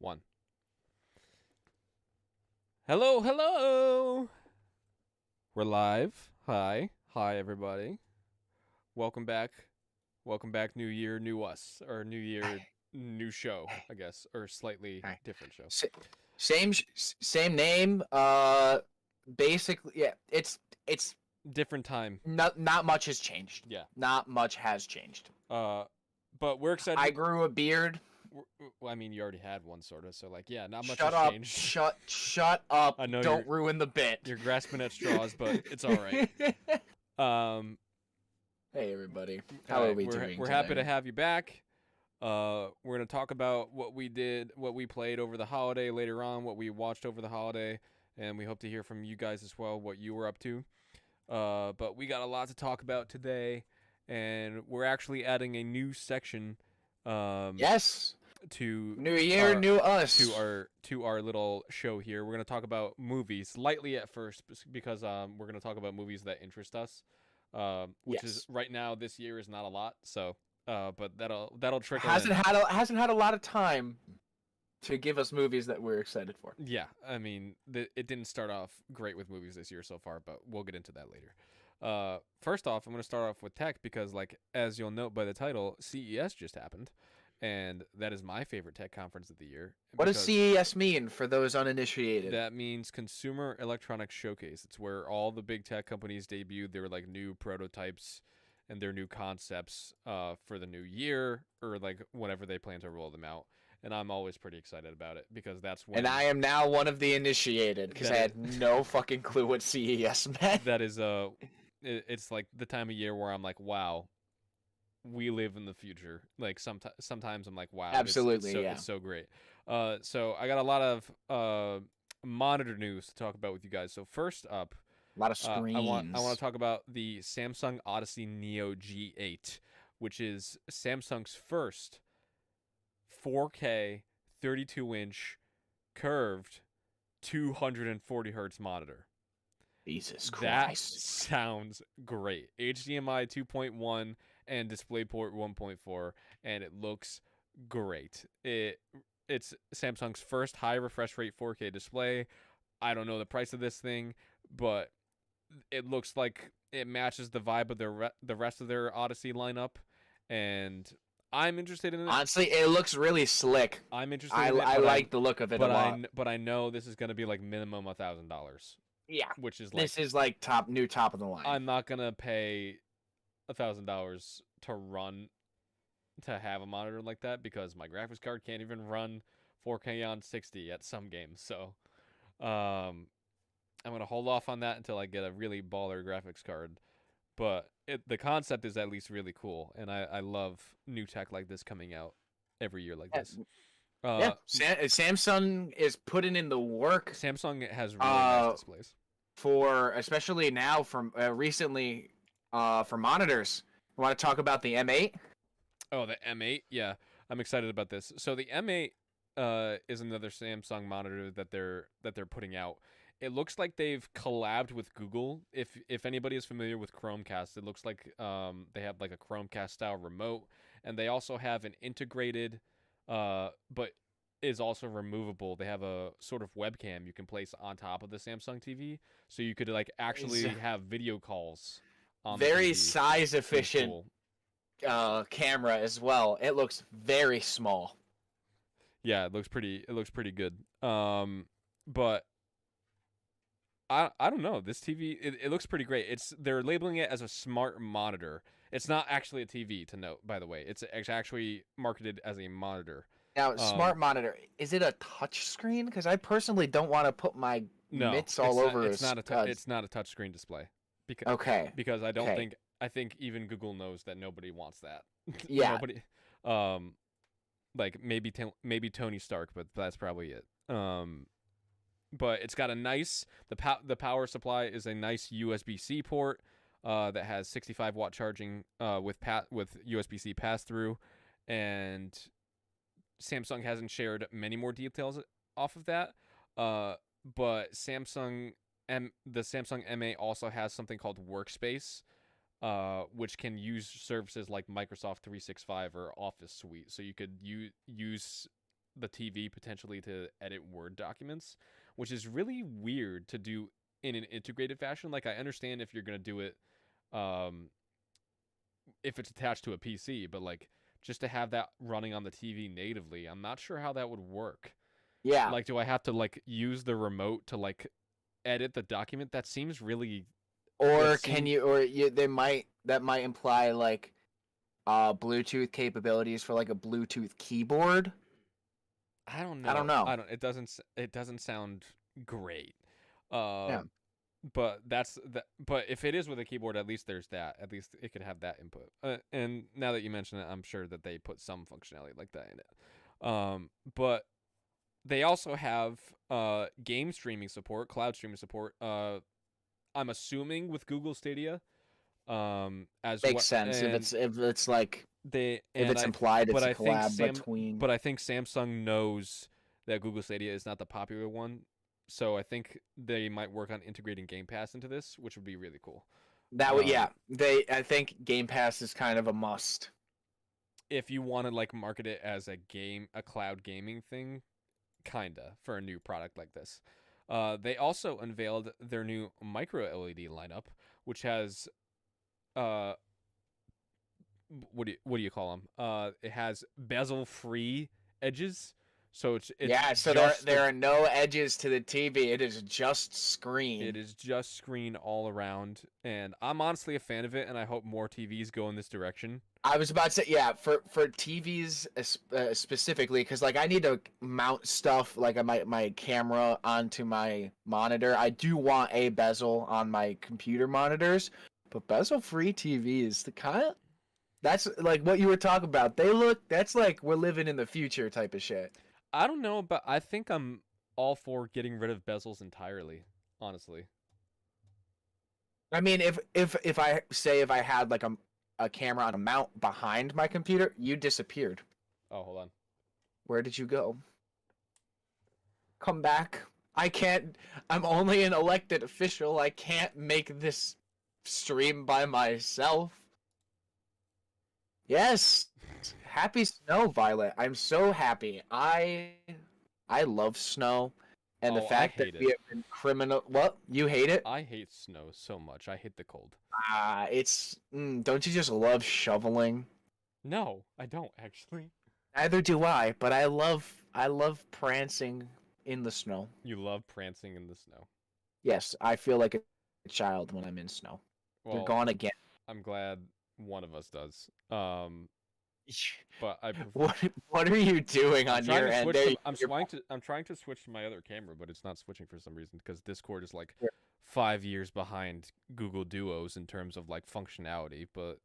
One. Hello, hello. We're live. Hi, everybody. Welcome back. Welcome back. New year, new us, or new year, new show, I guess, or slightly different show. Same name. Basically, yeah. It's different time. Not much has changed. Yeah. Not much has changed. But we're excited. I grew a beard. Well, I mean, you already had one, sort of. So, like, yeah, not much Shut has up! changed. Shut up! I know Don't ruin the bit. You're grasping at straws, but it's all right. Hey everybody, how are we doing? We're happy to have you back. We're gonna talk about what we did, what we played over the holiday later on, what we watched over the holiday, and we hope to hear from you guys as well, what you were up to. But we got a lot to talk about today, and we're actually adding a new section. Yes. To new year, new us. To our little show here. We're gonna talk about movies lightly at first because we're gonna talk about movies that interest us. Which is right now this year is not a lot. So, but that'll trickle. Hasn't had a lot of time to give us movies that we're excited for. Yeah, I mean, it didn't start off great with movies this year so far, but we'll get into that later. First off, I'm gonna start off with tech because, like, as you'll note by the title, CES just happened. And that is my favorite tech conference of the year. What does CES mean for those uninitiated? That means Consumer Electronics Showcase. It's where all the big tech companies debuted their like new prototypes and their new concepts for the new year or like whenever they plan to roll them out. And I'm always pretty excited about it because that's when. And I am now one of the initiated because I had no fucking clue what CES meant. That is it's like the time of year where I'm like, wow. We live in the future. Like sometimes I'm like, wow, absolutely, it's so great. So I got a lot of monitor news to talk about with you guys. So first up, a lot of screens. I want to talk about the Samsung Odyssey Neo G8, which is Samsung's first 4K 32-inch curved 240 hertz monitor. Jesus Christ. That sounds great. HDMI 2.1 and DisplayPort 1.4, and it looks great. It's Samsung's first high refresh rate 4K display. I don't know the price of this thing, but it looks like it matches the vibe of the rest of their Odyssey lineup, and I'm interested in it. Honestly, it looks really slick. I'm interested in it. I like the look of it a lot. But I know this is going to be like minimum $1,000. Yeah, which is like, this is like top of the line. I'm not gonna pay $1,000 to have a monitor like that because my graphics card can't even run 4K on 60 at some games. So, I'm gonna hold off on that until I get a really baller graphics card. But the concept is at least really cool, and I love new tech like this coming out every year like this. Yeah, Samsung is putting in the work. Samsung has really nice displays. For especially now from recently for monitors. You want to talk about the M8? Oh, the M8? Yeah, I'm excited about this. So the M8 is another Samsung monitor that they're putting out. It looks like they've collabed with Google. If anybody is familiar with Chromecast, it looks like they have like a Chromecast style remote, and they also have an integrated but is also removable. They have a sort of webcam you can place on top of the Samsung TV, so you could like actually have video calls on very size efficient camera as well. It looks very small. Yeah, it looks pretty good. But I don't know, this TV it looks pretty great. They're labeling it as a smart monitor. It's not actually a TV, to note, by the way. It's actually marketed as a monitor. Now, smart monitor, is it a touch screen? Because I personally don't want to put my mitts all over it. It's not a touch screen display. Because I don't think I think even Google knows that nobody wants that. Yeah. Nobody. Like maybe Tony Stark, but that's probably it. But it's got a nice the power supply is a nice USB-C port that has 65-watt charging with USB-C pass through, and Samsung hasn't shared many more details off of that, but the Samsung M8 also has something called Workspace, which can use services like Microsoft 365 or Office Suite. So you could use the TV potentially to edit Word documents, which is really weird to do in an integrated fashion. Like I understand if you're gonna do it, if it's attached to a PC, but like just to have that running on the TV natively, I'm not sure how that would work. Yeah. Like, do I have to like use the remote to like edit the document? That seems really. Or That can seem- you? That might imply like Bluetooth capabilities for like a Bluetooth keyboard. I don't I don't know. know. I don't. It doesn't sound great. Yeah. But that's that. But if it is with a keyboard, at least there's that. At least it could have that input. And now that you mention it, I'm sure that they put some functionality like that in it. But they also have game streaming support, cloud streaming support. I'm assuming with Google Stadia. As Makes what sense and if it's like they if and it's I implied but it's a I think collab between. but I think Samsung knows that Google Stadia is not the popular one. So I think they might work on integrating Game Pass into this, which would be really cool. That would yeah. I think Game Pass is kind of a must. If you want to like market it as a cloud gaming thing, kinda for a new product like this. They also unveiled their new micro LED lineup, which has what do you call them? It has bezel free edges, so it's Yeah, so there are no edges to the TV. It is just screen. it is just screen all around, and I'm honestly a fan of it, and I hope more TVs go in this direction. I was about to say, yeah, for TVs specifically, because like I need to mount stuff like my camera onto my monitor. I do want a bezel on my computer monitors, but bezel-free TVs, the kind of that's like what you were talking about. That's like we're living in the future type of shit. I don't know, but I think I'm all for getting rid of bezels entirely, honestly. I mean, if I had like a camera on a mount behind my computer, you disappeared. Oh, hold on. Where did you go? Come back. I can't. I'm only an elected official. I can't make this stream by myself. Yes. Happy snow, Violet. I'm so happy. I love snow, and the Oh, I fact that hate we it. have been criminal. What? You hate it? I hate snow so much. I hate the cold. It's. Don't you just love shoveling? No, I don't actually. Neither do I, but I love prancing in the snow. You love prancing in the snow. Yes, I feel like a child when I'm in snow. You're Well, gone again. I'm glad one of us does. But I prefer, What are you doing I'm on trying your to end? switch. There, I'm trying to switch to my other camera, but it's not switching for some reason because Discord is like Yeah. 5 years behind Google Duos in terms of like functionality. But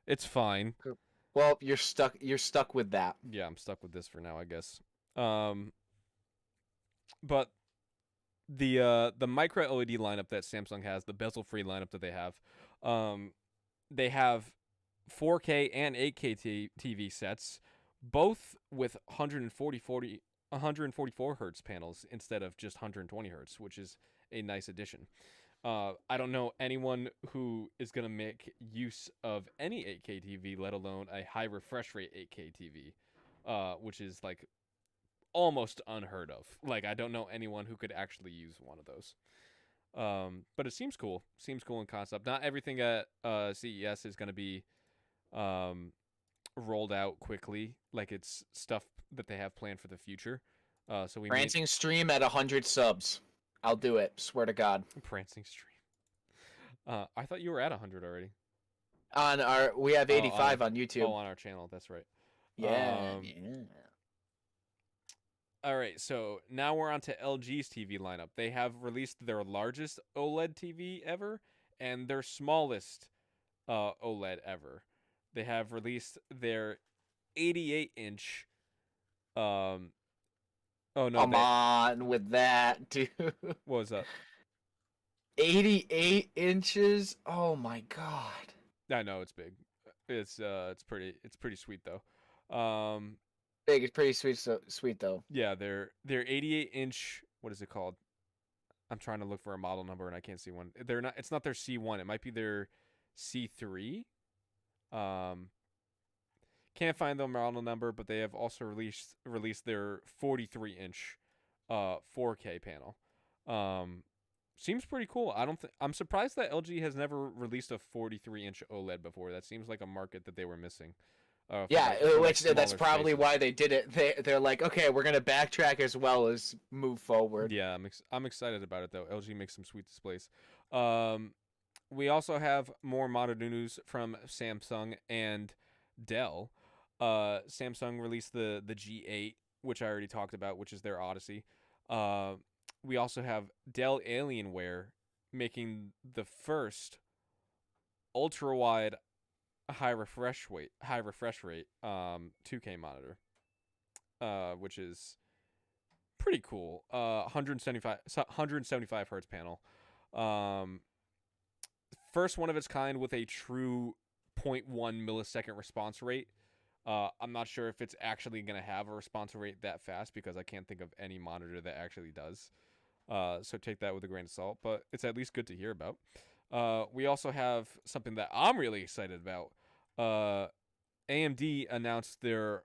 it's fine. Well, you're stuck. You're stuck with that. Yeah, I'm stuck with this for now, I guess. But the micro LED lineup that Samsung has, the bezel free lineup that they have 4K and 8K TV sets, both with 144 hertz panels instead of just 120 hertz, which is a nice addition. I don't know anyone who is going to make use of any 8K TV, let alone a high refresh rate 8K TV, which is like almost unheard of. Like, I don't know anyone who could actually use one of those. But it seems cool. Seems cool in concept. Not everything at CES is going to be rolled out quickly. Like, it's stuff that they have planned for the future. So we Prancing stream at 100 subs. I'll do it. Swear to God. prancing stream. I thought you were at 100 already. We have Oh, 85 on YouTube. Oh, on our channel. That's right. Yeah. All right, so now we're on to LG's TV lineup. They have released their largest OLED TV ever and their smallest OLED ever. They have released their 88-inch. Oh no! Come on with that, dude. What was that? 88 inches. Oh my God. I know it's big. It's pretty sweet though. Big. It's pretty sweet though. Yeah, their 88-inch. What is it called? I'm trying to look for a model number and I can't see one. They're not. It's not their C1. It might be their C3. Can't find the model number, but they have also released their 43-inch 4K panel. Seems pretty cool. I'm surprised that LG has never released a 43-inch OLED before. That seems like a market that they were missing. Yeah, which that's smaller probably spaces. why they did it. They're like, okay, we're gonna backtrack as well as move forward. Yeah, I'm excited about it though. LG makes some sweet displays. We also have more modern news from Samsung and Dell. Samsung released the G8, which I already talked about, which is their Odyssey. We also have Dell Alienware making the first ultra wide high refresh rate 2K monitor, which is pretty cool. 175 hertz panel. First one of its kind with a true 0.1 millisecond response rate. I'm not sure if it's actually going to have a response rate that fast because I can't think of any monitor that actually does. So take that with a grain of salt, but it's at least good to hear about. We also have something that I'm really excited about. AMD announced their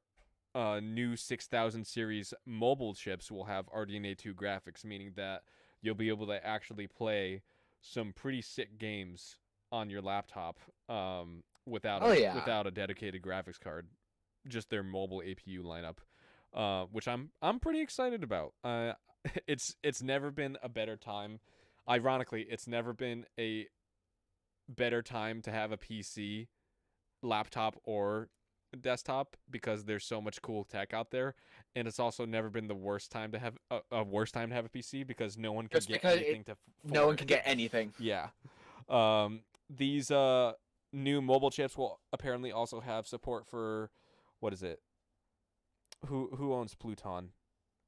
new 6000 series mobile chips will have RDNA 2 graphics, meaning that you'll be able to actually play some pretty sick games on your laptop without a dedicated graphics card, just their mobile APU lineup, which I'm pretty excited about. It's never been a better time. Ironically, it's never been a better time to have a PC, laptop, or desktop because there's so much cool tech out there, and it's also never been the worst time to have a worst time to have a PC because no one can get anything no one can get anything. Yeah. These new mobile chips will apparently also have support for, what is it? Who owns Pluton?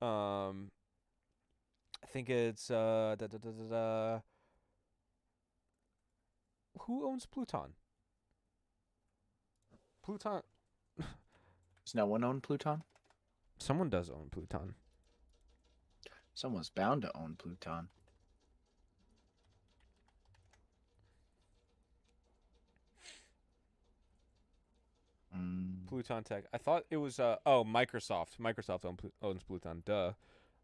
I think it's who owns Pluton? Pluton. Does no one own Pluton? Someone does own Pluton. Someone's bound to own Pluton. Pluton Tech. I thought it was Microsoft. Microsoft owns Pluton. Duh.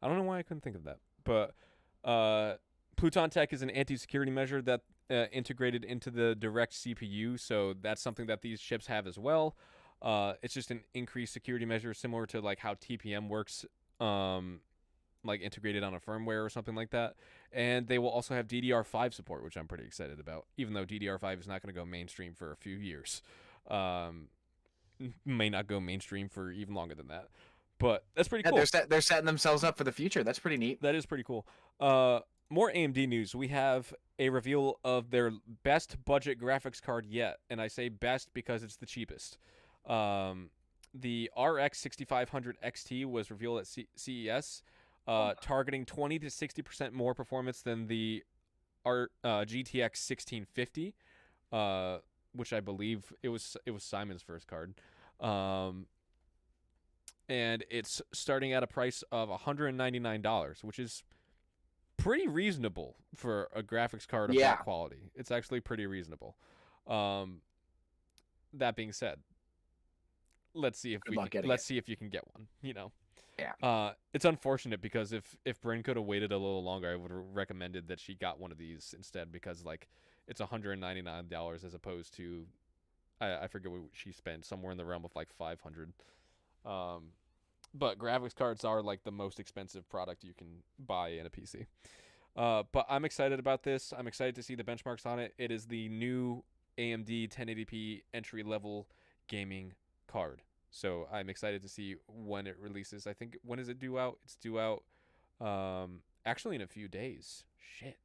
I don't know why I couldn't think of that. But Pluton Tech is an anti-security measure that integrated into the direct CPU, so that's something that these chips have as well. It's just an increased security measure similar to like how TPM works, like integrated on a firmware or something like that. And they will also have DDR5 support, which I'm pretty excited about, even though DDR5 is not going to go mainstream for a few years. May not go mainstream for even longer than that. But that's pretty cool. They're setting themselves up for the future. That's pretty neat. That is pretty cool. More AMD news. We have a reveal of their best budget graphics card yet, and I say best because it's the cheapest. The RX 6500 XT was revealed at CES, targeting 20 to 60% more performance than the GTX 1650, which I believe it was Simon's first card. And it's starting at a price of $199, which is pretty reasonable for a graphics card of that quality. It's actually pretty reasonable. That being said, let's see if you can get one. You know. Yeah. It's unfortunate because if Bryn could have waited a little longer, I would have recommended that she got one of these instead because like it's $199 as opposed to I forget what she spent, somewhere in the realm of like $500. But graphics cards are like the most expensive product you can buy in a PC. But I'm excited about this. I'm excited to see the benchmarks on it. It is the new AMD 1080p entry level gaming card. So I'm excited to see when it releases. I think, when is it due out? It's due out actually in a few days. Shit.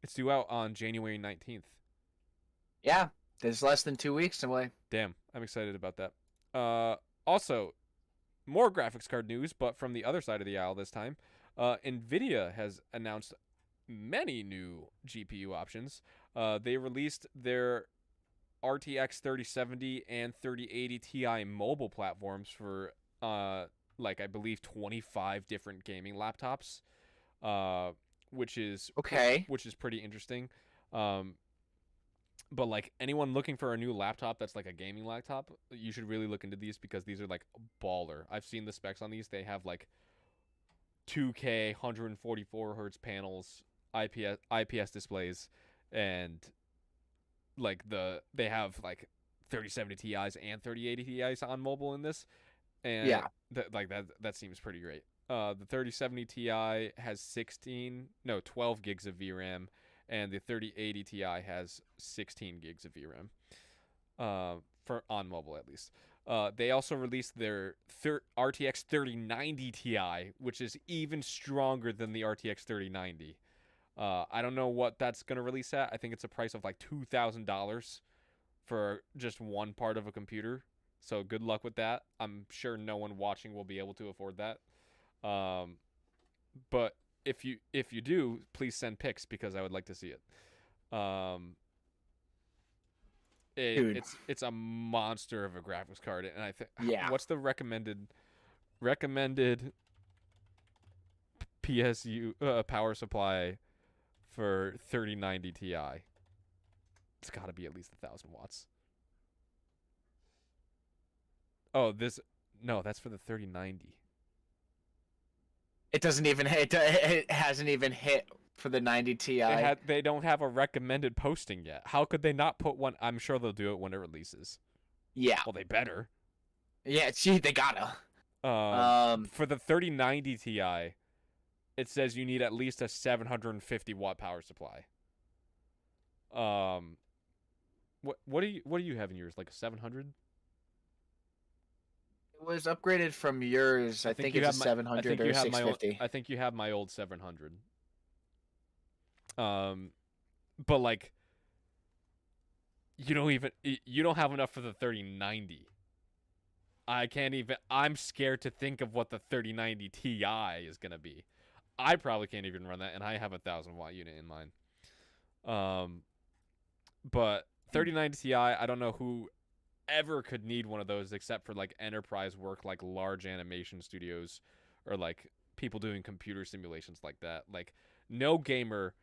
It's due out on January 19th. Yeah, there's less than 2 weeks away. Damn, I'm excited about that. Also, more graphics card news, but from the other side of the aisle this time. NVIDIA has announced many new GPU options. They released their RTX 3070 and 3080 Ti mobile platforms for like I believe 25 different gaming laptops, which is okay, which is pretty interesting. But like anyone looking for a new laptop that's like a gaming laptop, you should really look into these because these are like baller. I've seen the specs on these. They have like 2K 144 hertz panels, IPS displays, and like they have like 3070 Ti's and 3080 Ti's on mobile in this, and Yeah. that seems pretty great. The 3070 Ti has 12 gigs of VRAM, and the 3080 Ti has 16 gigs of VRAM. For on mobile at least. They also released their RTX 3090 Ti, which is even stronger than the RTX 3090. I don't know what that's gonna release at. I think it's a price of like $2,000 for just one part of a computer. So good luck with that. I'm sure no one watching will be able to afford that. But if you do, please send pics because I would like to see it. Dude. It's a monster of a graphics card, and I think Yeah. what's the recommended PSU power supply for 3090 Ti? It's got to be at least 1,000 watts. Oh, that's for the 3090. It doesn't even hit. It hasn't even hit for the 90 Ti. They don't have a recommended posting yet. How could they not put one? I'm sure they'll do it when it releases. Yeah. Well, they better. Yeah. Gee, they gotta. For the 3090 Ti, it says you need at least a 750 watt power supply. What do you have in yours? Like a 700? It was upgraded from yours. I think it's a 700 or 650. I think you have my old 700. But like, you don't have enough for the 3090. I'm scared to think of what the 3090 Ti is gonna be. I probably can't even run that, and I have a 1,000-watt unit in mine. But 3090 Ti, I don't know who ever could need one of those except for like enterprise work, like large animation studios or like people doing computer simulations like that. Like no gamer,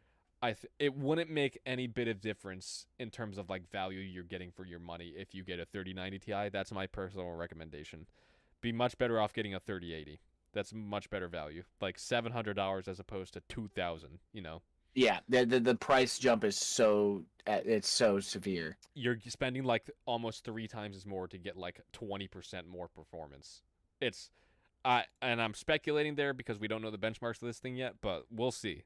it wouldn't make any bit of difference in terms of like value you're getting for your money if you get a 3090 Ti. That's my personal recommendation. Be much better off getting a 3080. That's much better value. Like $700 as opposed to $2,000, you know. Yeah, the price jump is it's so severe. You're spending like almost 3 times as more to get like 20% more performance. And I'm speculating there because we don't know the benchmarks of this thing yet, but we'll see.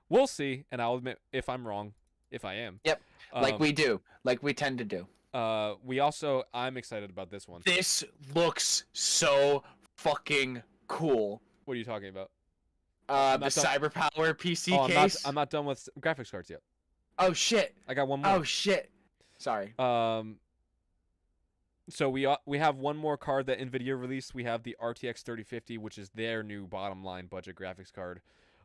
We'll see, and I'll admit if I'm wrong, if I am. Yep, like we do, like we tend to do. I'm excited about this one. This looks so fucking cool. What are you talking about? The CyberPower PC case. I'm not done with graphics cards yet. Oh shit! I got one more. Oh shit! Sorry. So we have one more card that Nvidia released. We have the RTX 3050, which is their new bottom line budget graphics card.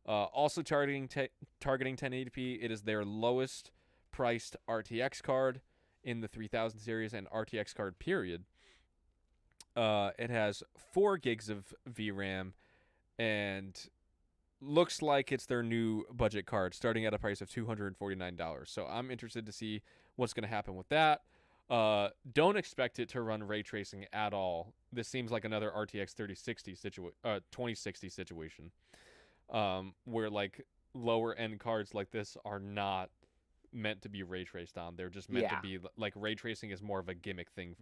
Also targeting 1080p. It is their lowest priced RTX card in the 3000 series and RTX card period. It has 4 gigs of VRAM and looks like it's their new budget card starting at a price of $249. So I'm interested to see what's going to happen with that. Don't expect it to run ray tracing at all. This seems like another RTX 2060 situation. Where like lower end cards like this are not meant to be ray traced on. They're just meant to be like ray tracing is more of a gimmick thing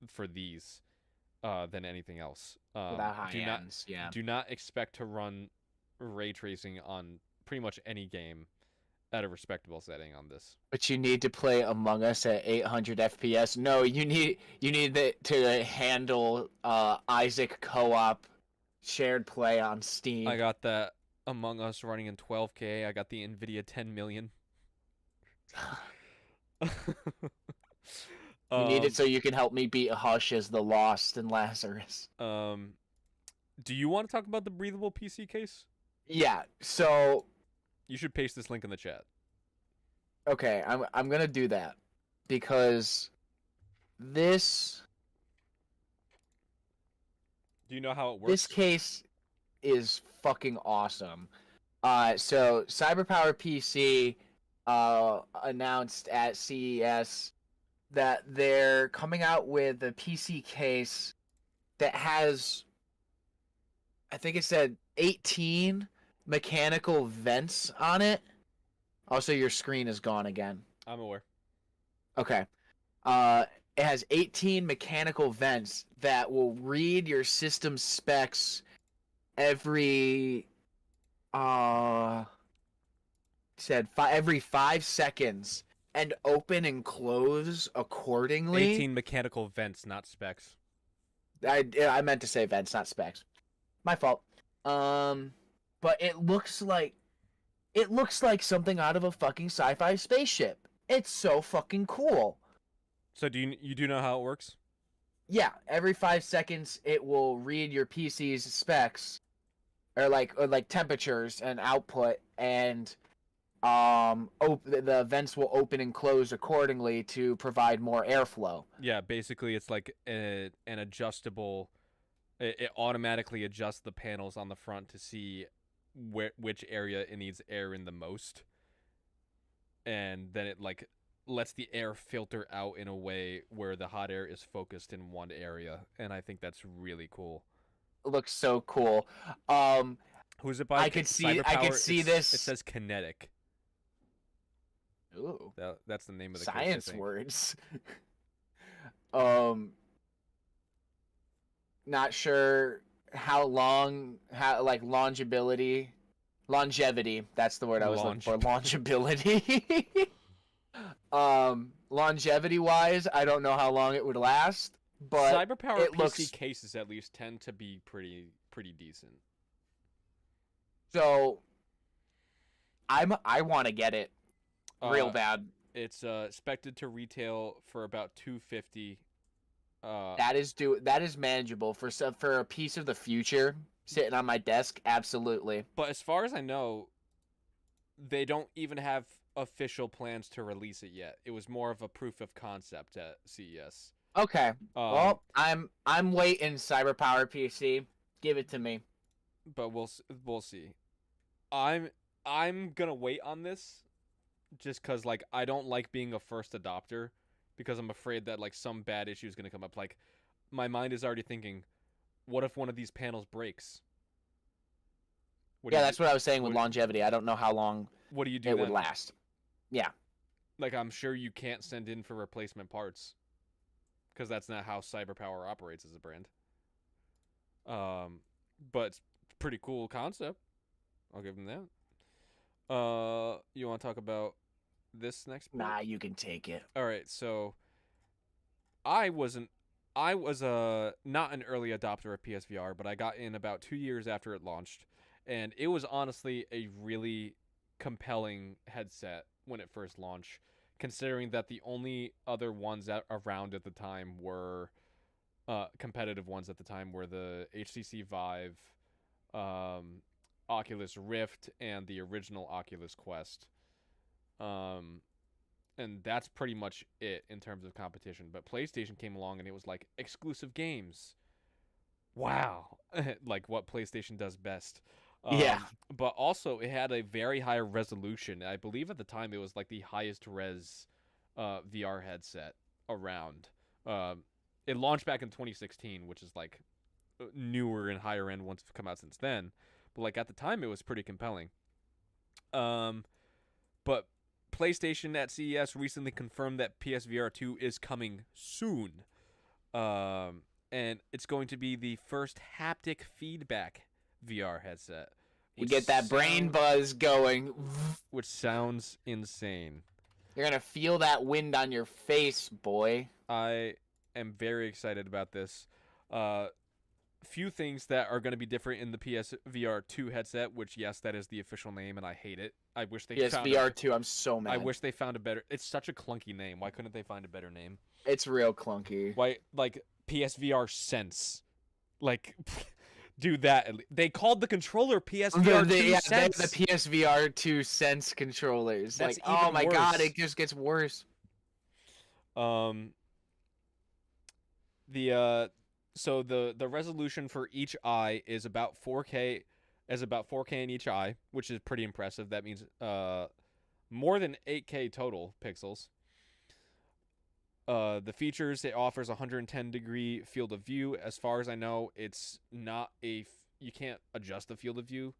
for these than anything else. Do not expect to run ray tracing on pretty much any game at a respectable setting on this. But you need to play Among Us at 800 FPS. No, you need it to handle Isaac co-op shared play on Steam. I got that Among Us running in 12K. I got the Nvidia 10 million. You need it so you can help me beat Hush as the Lost and Lazarus. Do you want to talk about the breathable PC case? Yeah, so you should paste this link in the chat. Okay, I'm gonna do that because this. Do you know how it works? This case is fucking awesome. So CyberPower PC announced at CES that they're coming out with a PC case that has, I think it said 18 mechanical vents on it. Also, your screen is gone again. I'm aware. Okay. It has 18 mechanical vents that will read your system specs every every 5 seconds and open and close accordingly. 18 mechanical vents, not specs. I meant to say vents, not specs. My fault. But it looks like something out of a fucking sci-fi spaceship. It's so fucking cool. So you do know how it works? Yeah, every 5 seconds it will read your PC's specs or like temperatures and output, and the vents will open and close accordingly to provide more airflow. Yeah, basically it's like an adjustable. It automatically adjusts the panels on the front to see which area it needs air in the most, and then it like lets the air filter out in a way where the hot air is focused in one area, and I think that's really cool. It looks so cool. Who's it by? I could see this. It says Kinetic. Ooh, that's the name of the science case, words. Not sure how long, longevity. That's the word I was looking for. Longeability. Longevity wise, I don't know how long it would last, but CyberPower PC cases at least tend to be pretty decent. So I want to get it real bad. It's expected to retail for about $250. That is manageable for a piece of the future sitting on my desk. Absolutely. But as far as I know, they don't even have official plans to release it yet. It was more of a proof of concept at CES. Okay. Well, I'm waiting. CyberPower PC, give it to me. But we'll see. I'm gonna wait on this, just cause like I don't like being a first adopter, because I'm afraid that like some bad issue is gonna come up. Like my mind is already thinking, what if one of these panels breaks? That's what I was saying with longevity. I don't know how long. What do you do? It would last. Yeah. Like I'm sure you can't send in for replacement parts, because that's not how CyberPower operates as a brand. But it's a pretty cool concept. I'll give them that. You want to talk about this next part? Nah, you can take it. All right, so I was not an early adopter of PSVR, but I got in about 2 years after it launched, and it was honestly a really compelling headset when it first launched, considering that the only other ones around at the time were competitive ones at the time were the HTC Vive, Oculus Rift, and the original Oculus Quest. And that's pretty much it in terms of competition. But PlayStation came along and it was like exclusive games. Wow. Like what PlayStation does best. Yeah. But also it had a very high resolution. I believe at the time it was like the highest res VR headset around. It launched back in 2016, which is like newer and higher end ones have come out since then. But like at the time it was pretty compelling. But PlayStation at CES recently confirmed that PSVR 2 is coming soon. And it's going to be the first haptic feedback VR headset. You get that brain buzz going. Which sounds insane. You're going to feel that wind on your face, boy. I am very excited about this. Few things that are going to be different in the PSVR 2 headset, which, yes, that is the official name, and I hate it. I wish they found PSVR 2, I'm so mad. I wish they found a better... It's such a clunky name. Why couldn't they find a better name? It's real clunky. Why, like, PSVR Sense. Like, do that. They called the controller PSVR 2 Sense. The PSVR 2 Sense controllers. That's like, oh my god, it just gets worse. So the resolution for each eye is about 4K in each eye, which is pretty impressive. That means more than 8K total pixels. The features, it offers 110-degree field of view. As far as I know, it's not you can't adjust the field of view.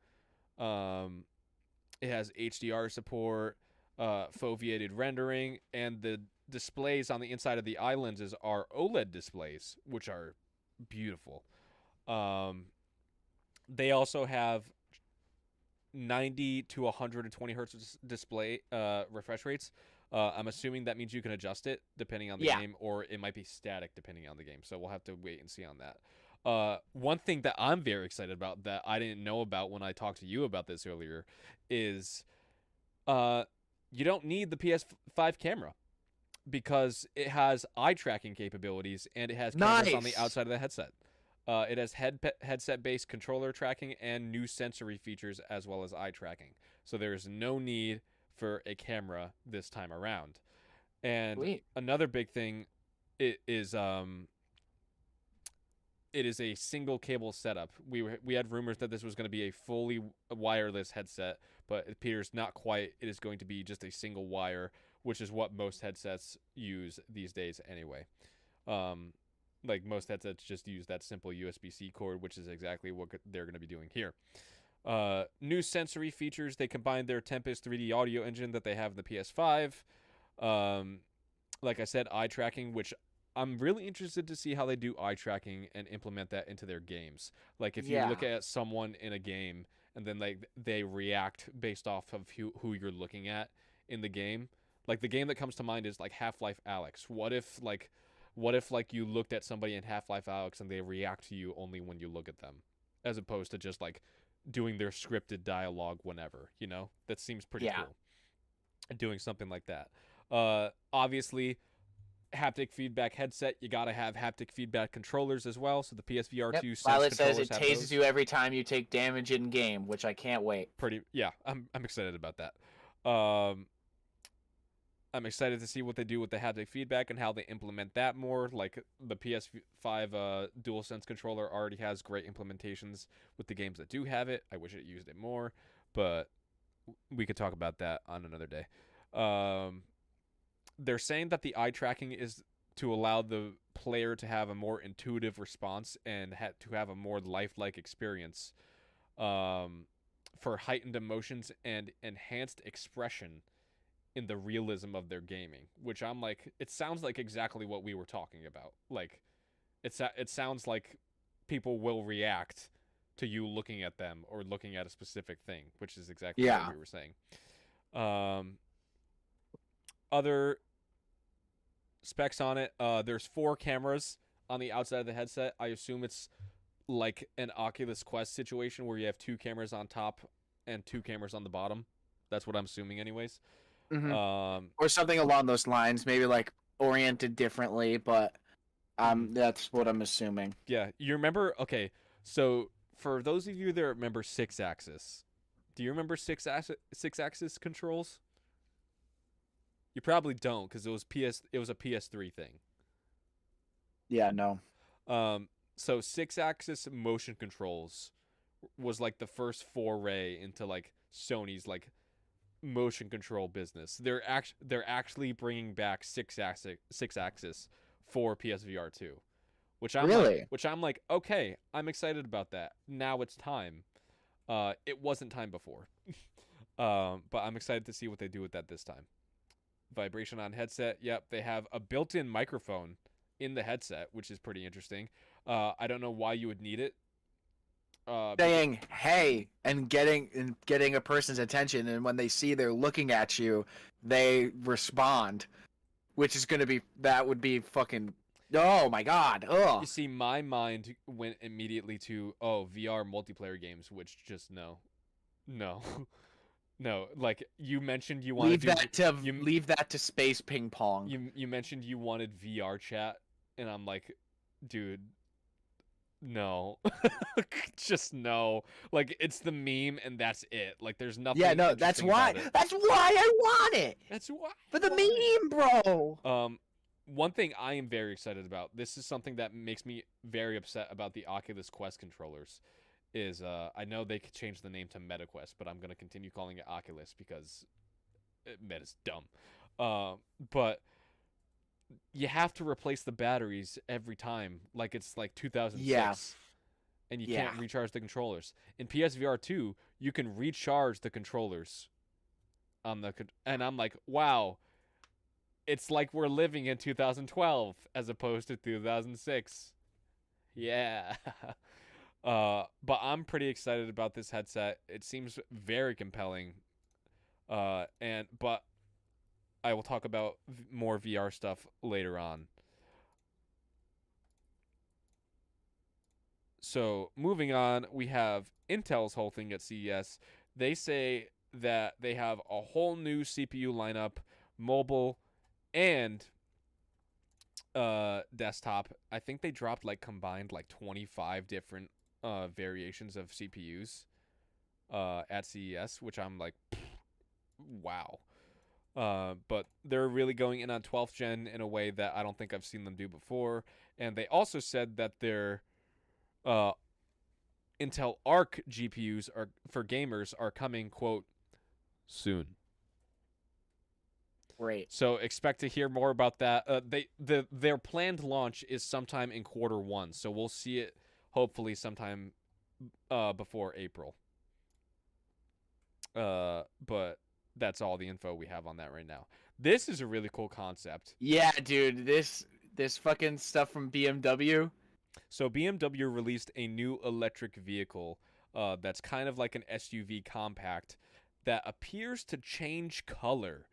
It has HDR support, foveated rendering, and the displays on the inside of the eye lenses are OLED displays, which are beautiful. They also have 90 to 120 hertz display refresh rates. I'm assuming that means you can adjust it depending on the game, or it might be static depending on the game. So we'll have to wait and see on that. One thing that I'm very excited about that I didn't know about when I talked to you about this earlier is you don't need the PS5 camera because it has eye tracking capabilities and it has cameras on the outside of the headset. It has headset-based controller tracking and new sensory features as well as eye tracking. So there's no need for a camera this time around. And another big thing it is a single cable setup. We had rumors that this was going to be a fully wireless headset, but it appears not quite. It is going to be just a single wire, which is what most headsets use these days anyway. Like most headsets just use that simple USB-C cord, which is exactly what they're going to be doing here. New sensory features. They combined their Tempest 3D audio engine that they have in the PS5. Like I said, eye tracking, which I'm really interested to see how they do eye tracking and implement that into their games. Like if you look at someone in a game and then they react based off of who you're looking at in the game. Like the game that comes to mind is like Half-Life Alyx. What if you looked at somebody in Half-Life Alyx and they react to you only when you look at them, as opposed to just like doing their scripted dialogue whenever, you know? That seems pretty cool. Doing something like that. Obviously, haptic feedback headset, you gotta have haptic feedback controllers as well. So the PSVR 2 Sense Violet controllers says it have tases those. you every time you take damage in game, which I can't wait. I'm excited about that. I'm excited to see what they do with the haptic feedback and how they implement that more. Like the PS5 DualSense controller already has great implementations with the games that do have it. I wish it used it more, but we could talk about that on another day. They're saying that the eye tracking is to allow the player to have a more intuitive response and to have a more lifelike experience for heightened emotions and enhanced expression in the realism of their gaming, which I'm like, it sounds like exactly what we were talking about. Like, it sounds like people will react to you looking at them or looking at a specific thing, which is exactly what we were saying. Other specs on it, there's 4 cameras on the outside of the headset. I assume it's like an Oculus Quest situation where you have 2 cameras on top and 2 cameras on the bottom. That's what I'm assuming anyways. Or something along those lines, maybe like oriented differently, but that's what I'm assuming. Yeah, you remember? Okay, so for those of you that remember 6-axis, do you remember 6-axis controls? You probably don't, because it was a PS3 thing. Yeah, no. So 6-axis motion controls was like the first foray into like Sony's like motion control business. They're actually bringing back 6-axis for PSVR 2, which I'm like, okay, I'm excited about that. Now it's time. It wasn't time before, but I'm excited to see what they do with that this time. Vibration on headset. Yep, they have a built-in microphone in the headset, which is pretty interesting. I don't know why you would need it. Saying hey and getting a person's attention, and when they see they're looking at you, they respond, which is that would be fucking, oh my god. Ugh. You see, my mind went immediately to VR multiplayer games, which just no. Like you mentioned, you wanted leave that to space ping pong. You mentioned you wanted VR chat, and I'm like, dude, no. Just no. Like it's the meme and that's it. Like there's nothing. Yeah, no, that's why I want it. That's why. For the meme, bro. One thing I am very excited about, this is something that makes me very upset about the Oculus Quest controllers, is I know they could change the name to MetaQuest, but I'm going to continue calling it Oculus because that is dumb. But you have to replace the batteries every time, like it's like Yeah. 2006, and you Yeah. can't recharge the controllers. In PSVR 2, you can recharge the controllers on and I'm like, wow, it's like we're living in 2012 as opposed to 2006. Yeah. But I'm pretty excited about this headset. It seems very compelling. But I will talk about more VR stuff later on. So moving on, we have Intel's whole thing at CES. They say that they have a whole new CPU lineup, mobile and desktop. I think they dropped like combined like 25 different variations of CPUs at CES, which I'm like, wow. But they're really going in on 12th gen in a way that I don't think I've seen them do before. And they also said that their Intel Arc GPUs are for gamers are coming, quote, soon. Great. So expect to hear more about that. Their planned launch is sometime in Q1, so we'll see it hopefully sometime before April. But that's all the info we have on that right now. This is a really cool concept. Yeah, dude. This fucking stuff from BMW. So BMW released a new electric vehicle that's kind of like an SUV compact that appears to change color.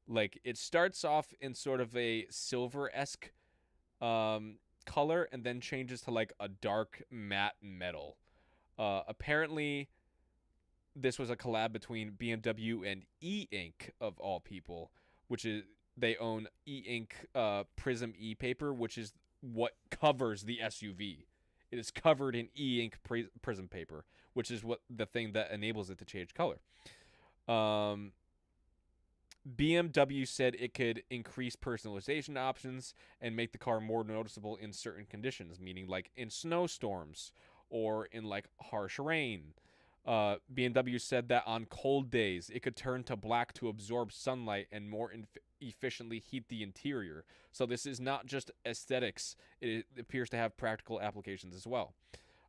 Like it starts off in sort of a silver-esque color and then changes to like a dark matte metal. Apparently, this was a collab between BMW and E-Ink of all people, which is they own E-Ink Prism E-Paper, which is what covers the SUV. It is covered in E-Ink Prism paper, which is what the thing that enables it to change color. BMW said it could increase personalization options and make the car more noticeable in certain conditions, meaning like in snowstorms or in like harsh rain. BMW said that on cold days, it could turn to black to absorb sunlight and more efficiently heat the interior. So this is not just aesthetics. It appears to have practical applications as well.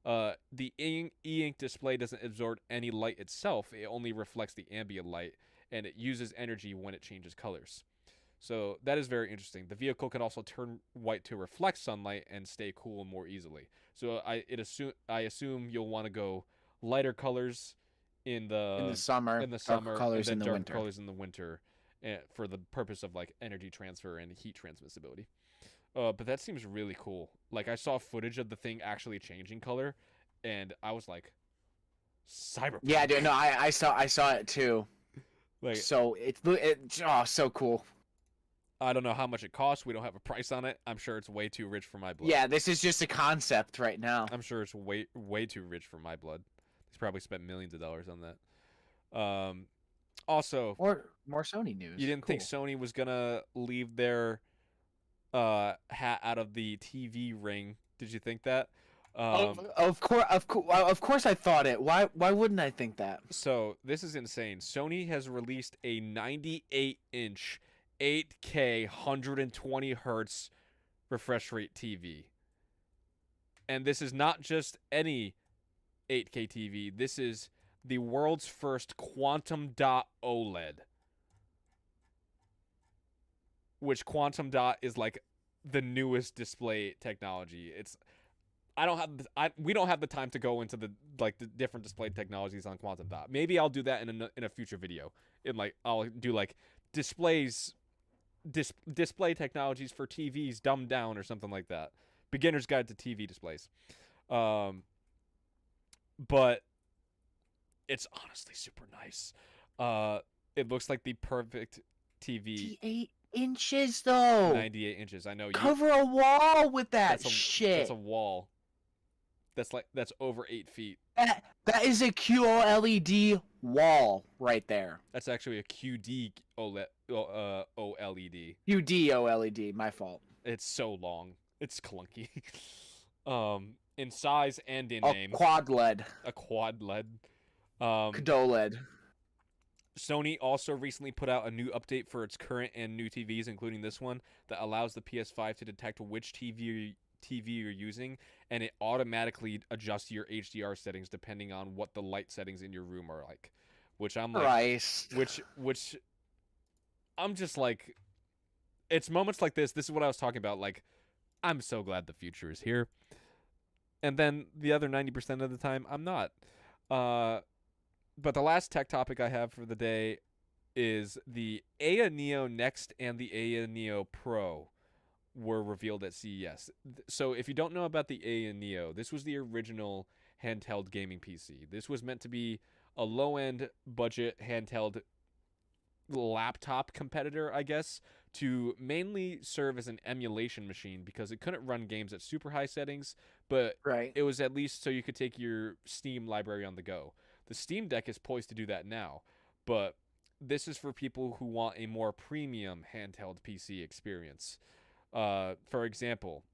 The e-ink display doesn't absorb any light itself. It only reflects the ambient light, and it uses energy when it changes colors. So that is very interesting. The vehicle can also turn white to reflect sunlight and stay cool more easily. So I assume you'll want to go lighter colors in the summer, dark colors and then in the dark winter. colors in the winter, for the purpose of like energy transfer and heat transmissibility. But that seems really cool. Like I saw footage of the thing actually changing color, and I was like, cyberpunk. Yeah, dude. No, I saw it too. Like, so so cool. I don't know how much it costs. We don't have a price on it. I'm sure it's way too rich for my blood. Yeah, this is just a concept right now. I'm sure it's way too rich for my blood. He's probably spent millions of dollars on that. Also, more Sony news. You didn't think Sony was gonna leave their hat out of the TV ring? Did you think that? Of course, I thought it. Why wouldn't I think that? So this is insane. Sony has released a 98-inch 8K 120 hertz refresh rate TV, and this is not just any 8K TV. This is the world's first quantum dot OLED, which quantum dot is like the newest display technology. We don't have the time to go into the different display technologies on quantum dot. Maybe I'll do that in a future video. I'll do like display technologies for TVs dumbed down or something like that. Beginner's Guide to TV displays. But it's honestly super nice. It looks like the perfect TV. 8 inches though. 98 inches. I know. Cover a wall with that shit. That's a wall. That's over 8 feet. That is a QOLED wall right there. That's actually a QD OLED. QD OLED. My fault. It's so long. It's clunky. In size and in name. Quad LED. A quad LED. QDOLED. Sony also recently put out a new update for its current and new TVs, including this one, that allows the PS5 to detect which TV you're using, and it automatically adjusts your HDR settings depending on what the light settings in your room are like. Which I'm like, Christ. which I'm just like, it's moments like this. This is what I was talking about. Like, I'm so glad the future is here. And then the other 90% of the time, I'm not. But the last tech topic I have for the day is the Aya Neo Next and the Aya Neo Pro were revealed at CES. So if you don't know about the Aya Neo, this was the original handheld gaming PC. This was meant to be a low-end budget handheld laptop competitor, I guess, to mainly serve as an emulation machine because it couldn't run games at super high settings, but Right. it was at least so you could take your Steam library on the go. The Steam Deck is poised to do that now, but this is for people who want a more premium handheld PC experience. For example,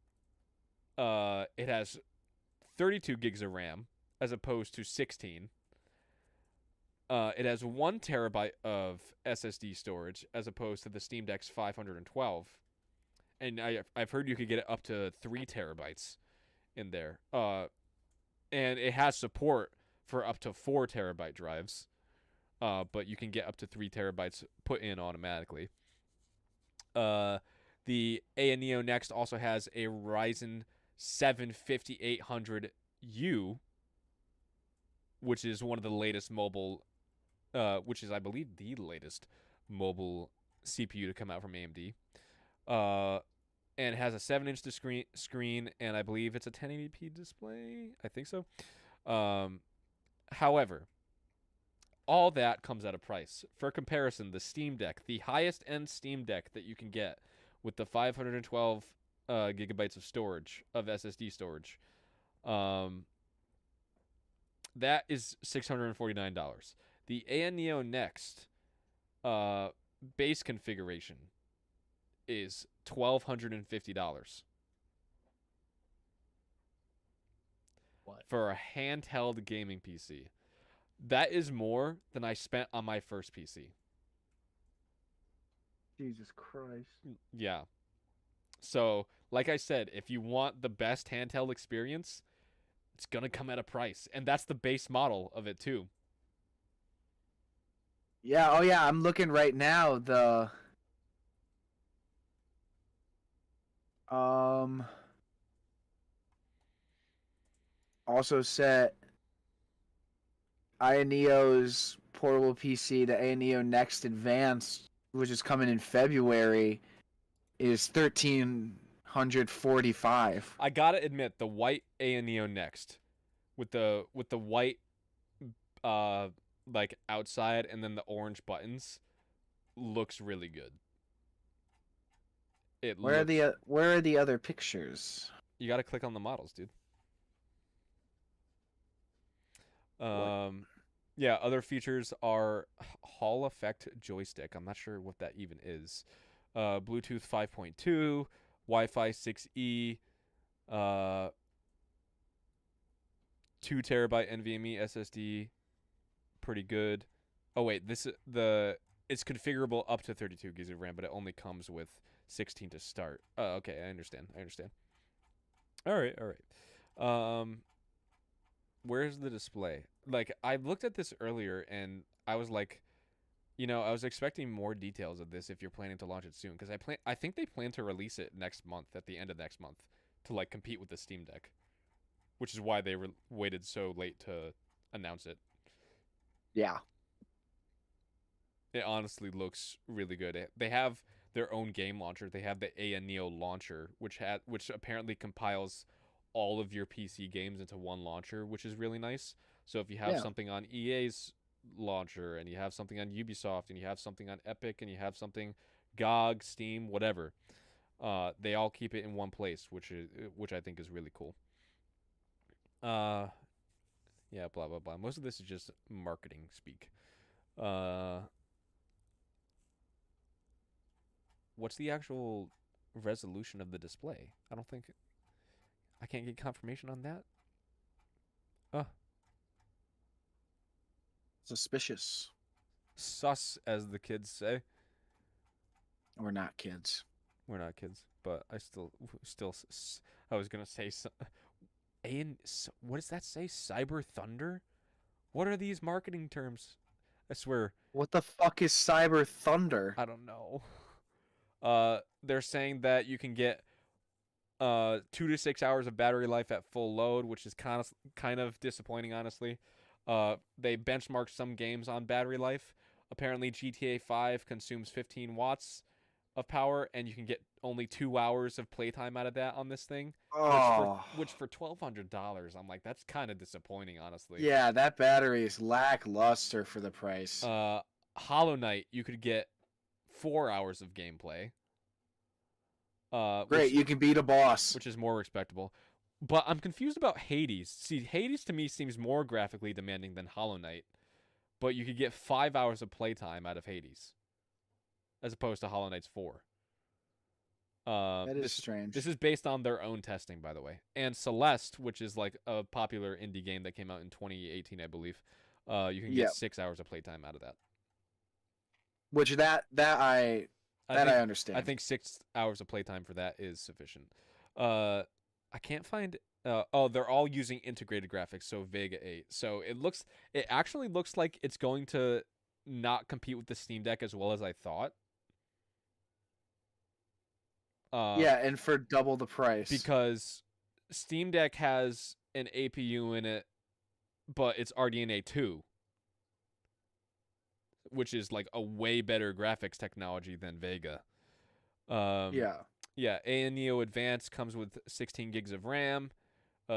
it has 32 gigs of RAM as opposed to 16. It has 1 terabyte of SSD storage as opposed to the Steam Deck's 512. And I've heard you could get it up to 3 terabytes in there. And it has support for up to 4 terabyte drives. But you can get up to 3 terabytes put in automatically. The Aya Neo Next also has a Ryzen 7 5800U, which is one of the latest mobile, which is, I believe, the latest mobile CPU to come out from AMD. And it has a 7-inch screen, and I believe it's a 1080p display. I think so. However, all that comes at a price. For comparison, the Steam Deck, the highest end Steam Deck that you can get with the 512 gigabytes of storage, of SSD storage, that is $649. The Aya Neo Next base configuration is $1,250 What? for a handheld gaming PC. That is more than I spent on my first PC. Jesus Christ. Yeah. So, like I said, if you want the best handheld experience, it's going to come at a price. And that's the base model of it, too. Yeah, oh yeah, I'm looking right now. The also set Aya Neo's portable PC, the Aya Neo Next Advanced, which is coming in February, is 1,345. I got to admit, the white Aya Neo Next with the white like outside and then the orange buttons looks really good. Where are the other pictures? You got to click on the models, dude. What? Yeah, other features are Hall effect joystick. I'm not sure what that even is. Bluetooth 5.2, Wi-Fi 6E, 2 terabyte NVMe SSD, pretty good. Oh wait, it's configurable up to 32 gigs of RAM, but it only comes with 16 to start. Oh, okay, I understand. All right. Where's the display? Like, I looked at this earlier and I was like, I was expecting more details of this if you're planning to launch it soon, because I think they plan to release it next month, at the end of next month, to like compete with the Steam Deck, which is why they waited so late to announce it. Yeah. It honestly looks really good. They have their own game launcher. They have the Aya Neo launcher, which apparently compiles all of your PC games into one launcher, which is really nice. So if you have something on EA's launcher, and you have something on Ubisoft, and you have something on Epic, and you have something GOG, Steam, whatever, they all keep it in one place, which I think is really cool. Yeah, blah blah blah. Most of this is just marketing speak. What's the actual resolution of the display? I can't get confirmation on that. Suspicious. sus, as the kids say. We're not kids. We're not kids, but I I was gonna say what does that say? Cyber Thunder? What are these marketing terms? I swear, What the fuck is Cyber Thunder? I don't know. They're saying that you can get 2 to 6 hours of battery life at full load, which is kind of disappointing, honestly. They benchmarked some games on battery life. Apparently, GTA 5 consumes 15 watts of power, and you can get only 2 hours of playtime out of that on this thing. Oh. Which for $1,200, I'm like, that's kind of disappointing, honestly. Yeah, that battery is lackluster for the price. Hollow Knight, you could get 4 hours of gameplay. Great, you can beat a boss. Which is more respectable. But I'm confused about Hades. See, Hades to me seems more graphically demanding than Hollow Knight, but you could get 5 hours of playtime out of Hades, as opposed to Hollow Knight's 4. That is strange. This is based on their own testing, by the way. And Celeste, which is like a popular indie game that came out in 2018, I believe, you can get 6 hours of playtime out of that. Which I understand. I think 6 hours of playtime for that is sufficient. I can't find. They're all using integrated graphics, so Vega 8. So it actually looks like it's going to not compete with the Steam Deck as well as I thought. Yeah, and for double the price. Because Steam Deck has an APU in it, but it's RDNA 2, which is like a way better graphics technology than Vega. Yeah, ANEO Advanced comes with 16 gigs of RAM, 2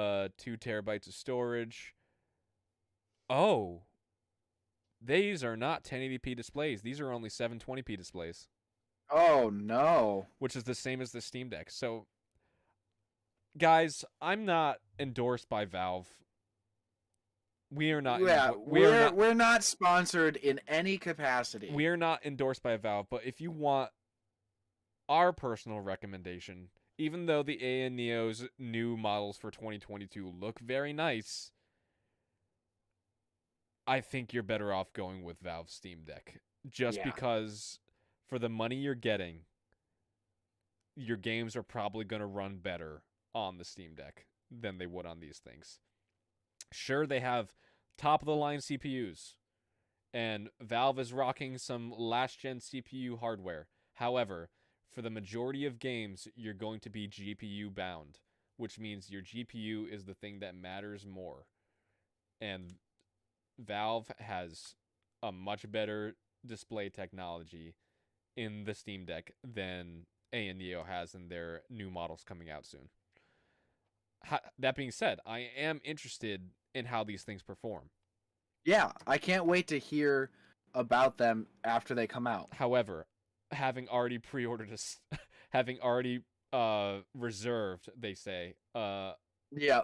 terabytes of storage. Oh, these are not 1080p displays. These are only 720p displays. Oh, no. Which is the same as the Steam Deck. So, guys, I'm not endorsed by Valve. We are not. Yeah, we're not sponsored in any capacity. We are not endorsed by Valve, but if you want our personal recommendation, even though the ANEO's new models for 2022 look very nice, I think you're better off going with Valve Steam Deck. Just because for the money you're getting, your games are probably going to run better on the Steam Deck than they would on these things. Sure, they have top-of-the-line CPUs, and Valve is rocking some last-gen CPU hardware. However, for the majority of games, you're going to be GPU-bound, which means your GPU is the thing that matters more. And Valve has a much better display technology in the Steam Deck than ANEO has in their new models coming out soon. That being said, I am interested in how these things perform. Yeah, I can't wait to hear about them after they come out. However, having already pre-ordered having already reserved, they say, a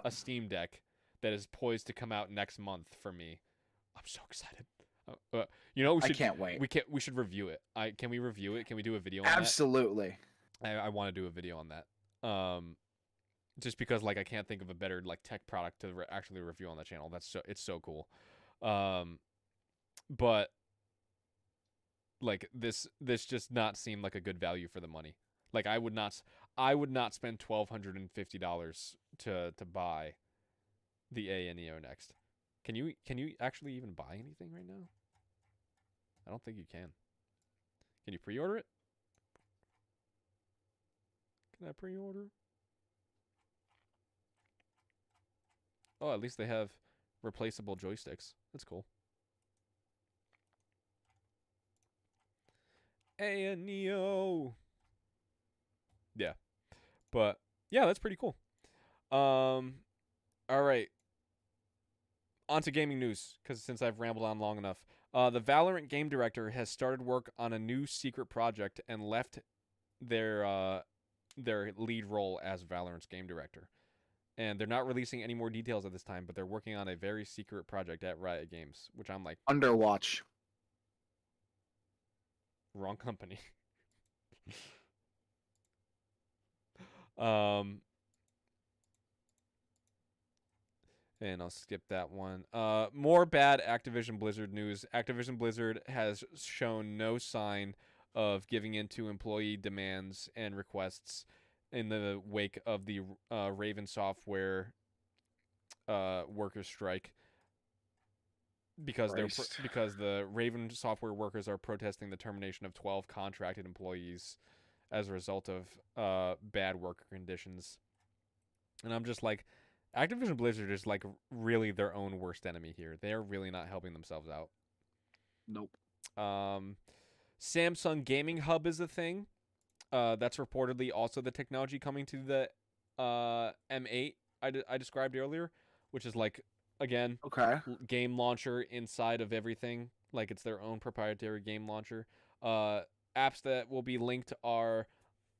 Steam Deck that is poised to come out next month for me, I'm so excited. I can't wait. We should review it. Can we review it? Can we do a video on Absolutely. that? I want to do a video on that. Just because like I can't think of a better like tech product to actually review on the channel. It's so cool. But like this just not seem like a good value for the money. Like I would not spend $1,250 to buy the ANEO next. Can you actually even buy anything right now? I don't think you can. Can you pre-order it? Can I pre-order? Oh, at least they have replaceable joysticks. That's cool. ANEO. Yeah. But yeah, that's pretty cool. All right. On to gaming news, because since I've rambled on long enough. The Valorant game director has started work on a new secret project and left their lead role as Valorant's game director. And they're not releasing any more details at this time, but they're working on a very secret project at Riot Games, which I'm like... Underwatch. Wrong company. And I'll skip that one. More bad Activision Blizzard news. Activision Blizzard has shown no sign of giving in to employee demands and requests in the wake of the Raven Software workers strike, because Christ. because the Raven Software workers are protesting the termination of 12 contracted employees as a result of bad worker conditions. And I'm just like, Activision Blizzard is like really their own worst enemy here. They're really not helping themselves out. Nope. Samsung Gaming Hub is a thing. That's reportedly also the technology coming to the M8 I described earlier, which is like, again, Okay. game launcher inside of everything. Like it's their own proprietary game launcher. Apps that will be linked are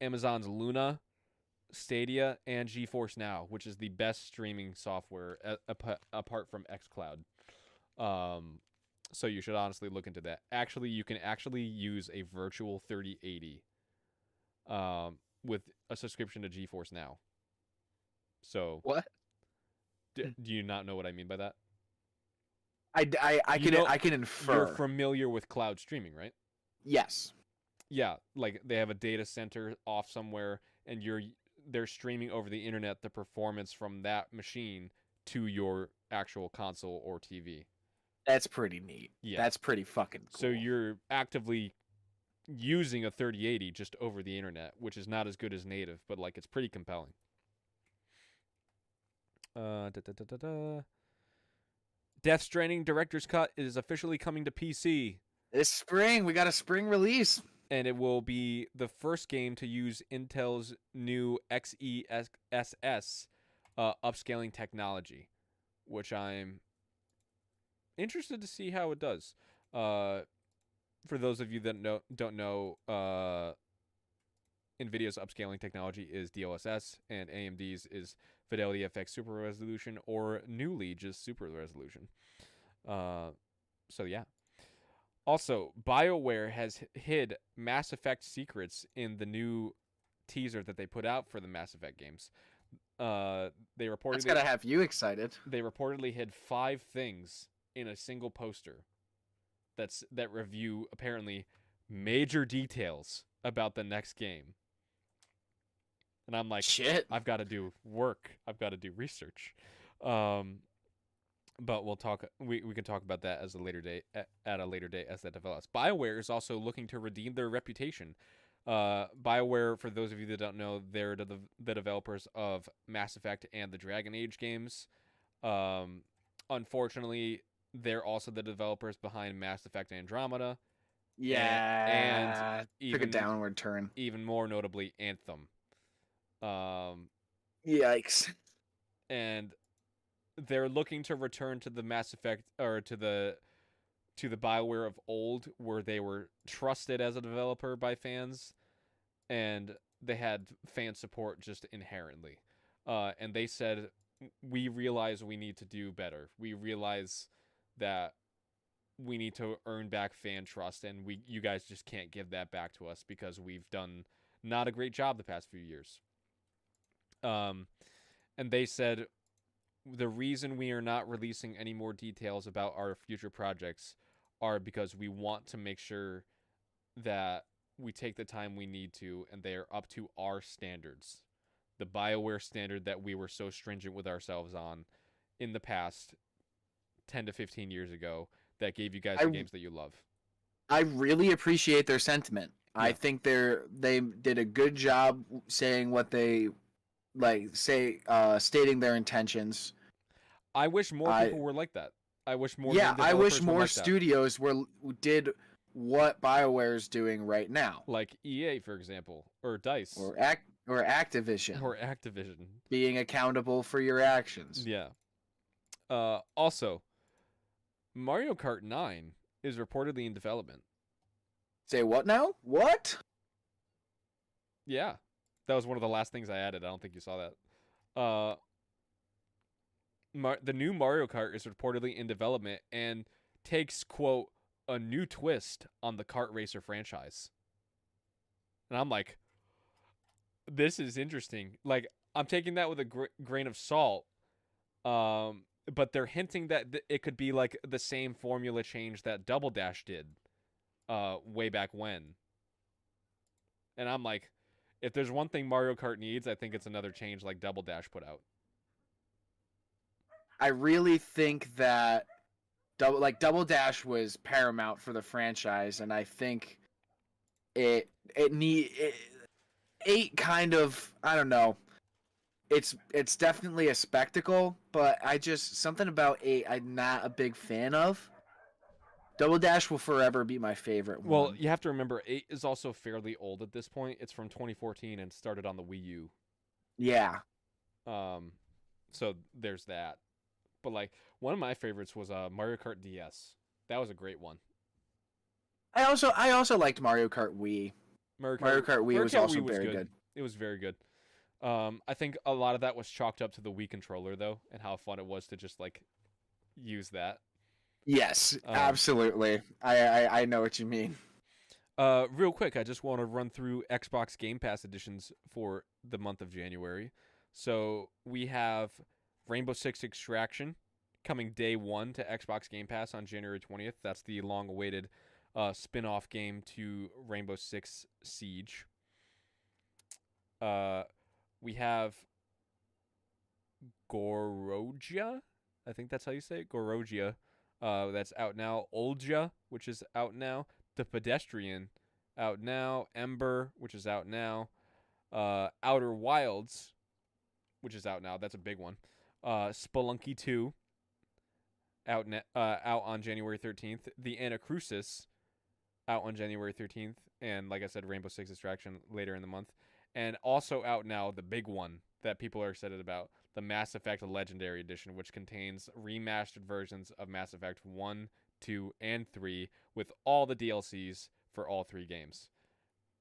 Amazon's Luna, Stadia, and GeForce Now, which is the best streaming software apart from xCloud. So you should honestly look into that. Actually, you can actually use a virtual 3080 with a subscription to GeForce Now. So What? do you not know what I mean by that? I You know, I can infer. You're familiar with cloud streaming, right? Yes. Yeah, like they have a data center off somewhere, and they're streaming over the internet the performance from that machine to your actual console or TV. That's pretty neat. Yeah. That's pretty fucking cool. So you're actively using a 3080 just over the internet, which is not as good as native, but like it's pretty compelling. Death Stranding Director's Cut is officially coming to PC, This spring, we got a spring release. and it will be the first game to use Intel's new XeSS upscaling technology, which I'm interested to see how it does. For those of you that don't know, NVIDIA's upscaling technology is DLSS, and AMD's is Fidelity FX Super Resolution, or newly just Super Resolution. So yeah. Also, BioWare has hid Mass Effect secrets in the new teaser that they put out for the Mass Effect games. They reportedly That's gotta have you excited. They reportedly hid 5 things in a single poster that review apparently major details about the next game. And I'm like, Shit. I've got to do work. I've got to do research. But we'll talk. We can talk about that as a later date at a later date as that develops. BioWare is also looking to redeem their reputation. BioWare, for those of you that don't know, they're the developers of Mass Effect and the Dragon Age games. Unfortunately, they're also the developers behind Mass Effect Andromeda. Yeah. And took a downward turn. Even more notably, Anthem. Yikes. And they're looking to return to the Mass Effect, or to the BioWare of old, where they were trusted as a developer by fans, and they had fan support just inherently. And they said, we realize we need to do better. We realize that we need to earn back fan trust, and you guys just can't give that back to us because we've done not a great job the past few years. And they said, the reason we are not releasing any more details about our future projects are because we want to make sure that we take the time we need to, and they are up to our standards. The BioWare standard that we were so stringent with ourselves on in the past 10 to 15 years ago that gave you guys the games that you love. I really appreciate their sentiment. Yeah. I think they did a good job saying what they stating their intentions. I wish more people were like that. I wish more. Yeah, I wish more like studios did what BioWare's doing right now. Like EA, for example, or DICE, or Activision. Or Activision. Being accountable for your actions. Yeah. Also, Mario Kart 9 is reportedly in development. Say what now? What? Yeah. That was one of the last things I added. I don't think you saw that. The new Mario Kart is reportedly in development and takes, quote, a new twist on the kart racer franchise. And I'm like, this is interesting. Like, I'm taking that with a grain of salt, but they're hinting that it could be like the same formula change that Double Dash did, way back when. And I'm like, if there's one thing Mario Kart needs, I think it's another change like Double Dash put out. I really think that Double Dash was paramount for the franchise, and I think it 8 kind of, I don't know. It's definitely a spectacle, but something about 8 I'm not a big fan of. Double Dash will forever be my favorite one. Well, you have to remember 8 is also fairly old at this point. It's from 2014 and started on the Wii U. Yeah. So there's that. But like one of my favorites was Mario Kart DS. That was a great one. I also liked Mario Kart Wii. Mario Kart Wii was also very good. It was very good. I think a lot of that was chalked up to the Wii controller though, and how fun it was to just like use that. Yes, absolutely. I know what you mean. Real quick, I just want to run through Xbox Game Pass editions for the month of January. So we have Rainbow Six Extraction coming day 1 to Xbox Game Pass on January 20th. That's the long-awaited spin-off game to Rainbow Six Siege. We have Gorogia. I think that's how you say it. Gorogia. That's out now. Olja, which is out now. The Pedestrian, out now. Ember, which is out now. Outer Wilds, which is out now. That's a big one. Spelunky 2, out on January 13th. The Anacrusis, out on January 13th. And like I said, Rainbow Six Extraction later in the month. And also out now, the big one that people are excited about, the Mass Effect Legendary Edition, which contains remastered versions of Mass Effect 1, 2, and 3 with all the DLCs for all 3 games.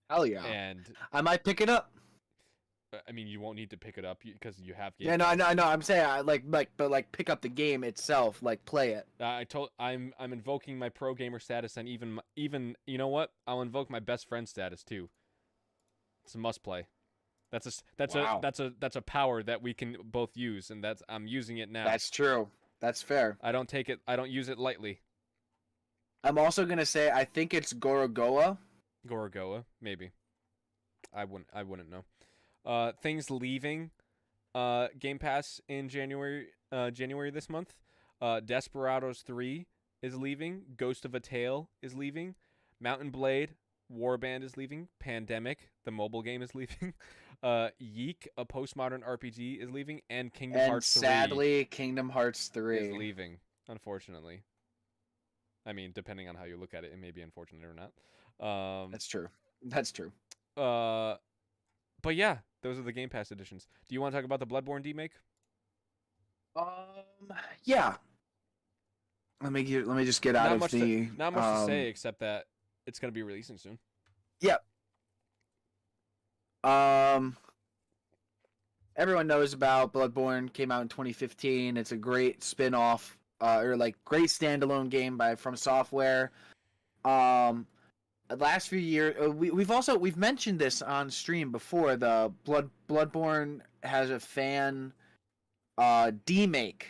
Hell yeah. And I might pick it up. I mean, you won't need to pick it up because you have Game Yeah, no, Pass. I know. I'm saying but pick up the game itself, like play it. I'm invoking my pro gamer status, and even you know what? I'll invoke my best friend status too. It's a must play. That's a power that we can both use, and I'm using it now. That's true. That's fair. I don't use it lightly. I'm also gonna say I think it's Gorogoa. Gorogoa, maybe. I wouldn't know. Things leaving Game Pass in January this month. Desperados 3 is leaving. Ghost of a Tale is leaving. Mountain Blade Warband is leaving. Pandemic, the mobile game, is leaving. Yeek, a postmodern RPG, is leaving, and Kingdom Hearts 3. Sadly, Kingdom Hearts 3 is leaving, unfortunately. I mean, depending on how you look at it, it may be unfortunate or not. That's true. That's true. But yeah, those are the Game Pass editions. Do you want to talk about the Bloodborne remake? Yeah. Let me just get out of the. Not much to say except that it's going to be releasing soon. Yep. Everyone knows about Bloodborne. Came out in 2015. It's a great spin-off, or like great standalone game from Software. The last few years, we've mentioned this on stream before. The Bloodborne has a fan demake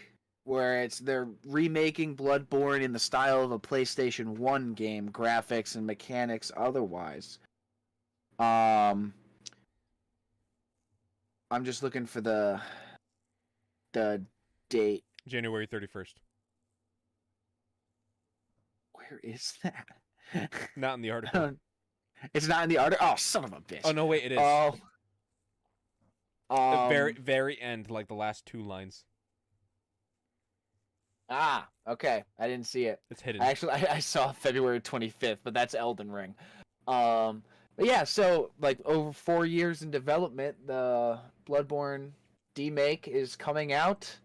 where they're remaking Bloodborne in the style of a PlayStation 1 game, graphics and mechanics otherwise. I'm just looking for the date. January 31st. Where is that? Not in the article. It's not in the article. Oh, son of a bitch. Oh no, wait, it is. Oh. The very end, like the last 2 lines. Ah, okay. I didn't see it. It's hidden. Actually, I saw February 25th, but that's Elden Ring. But yeah, so like over 4 years in development, the Bloodborne remake is coming out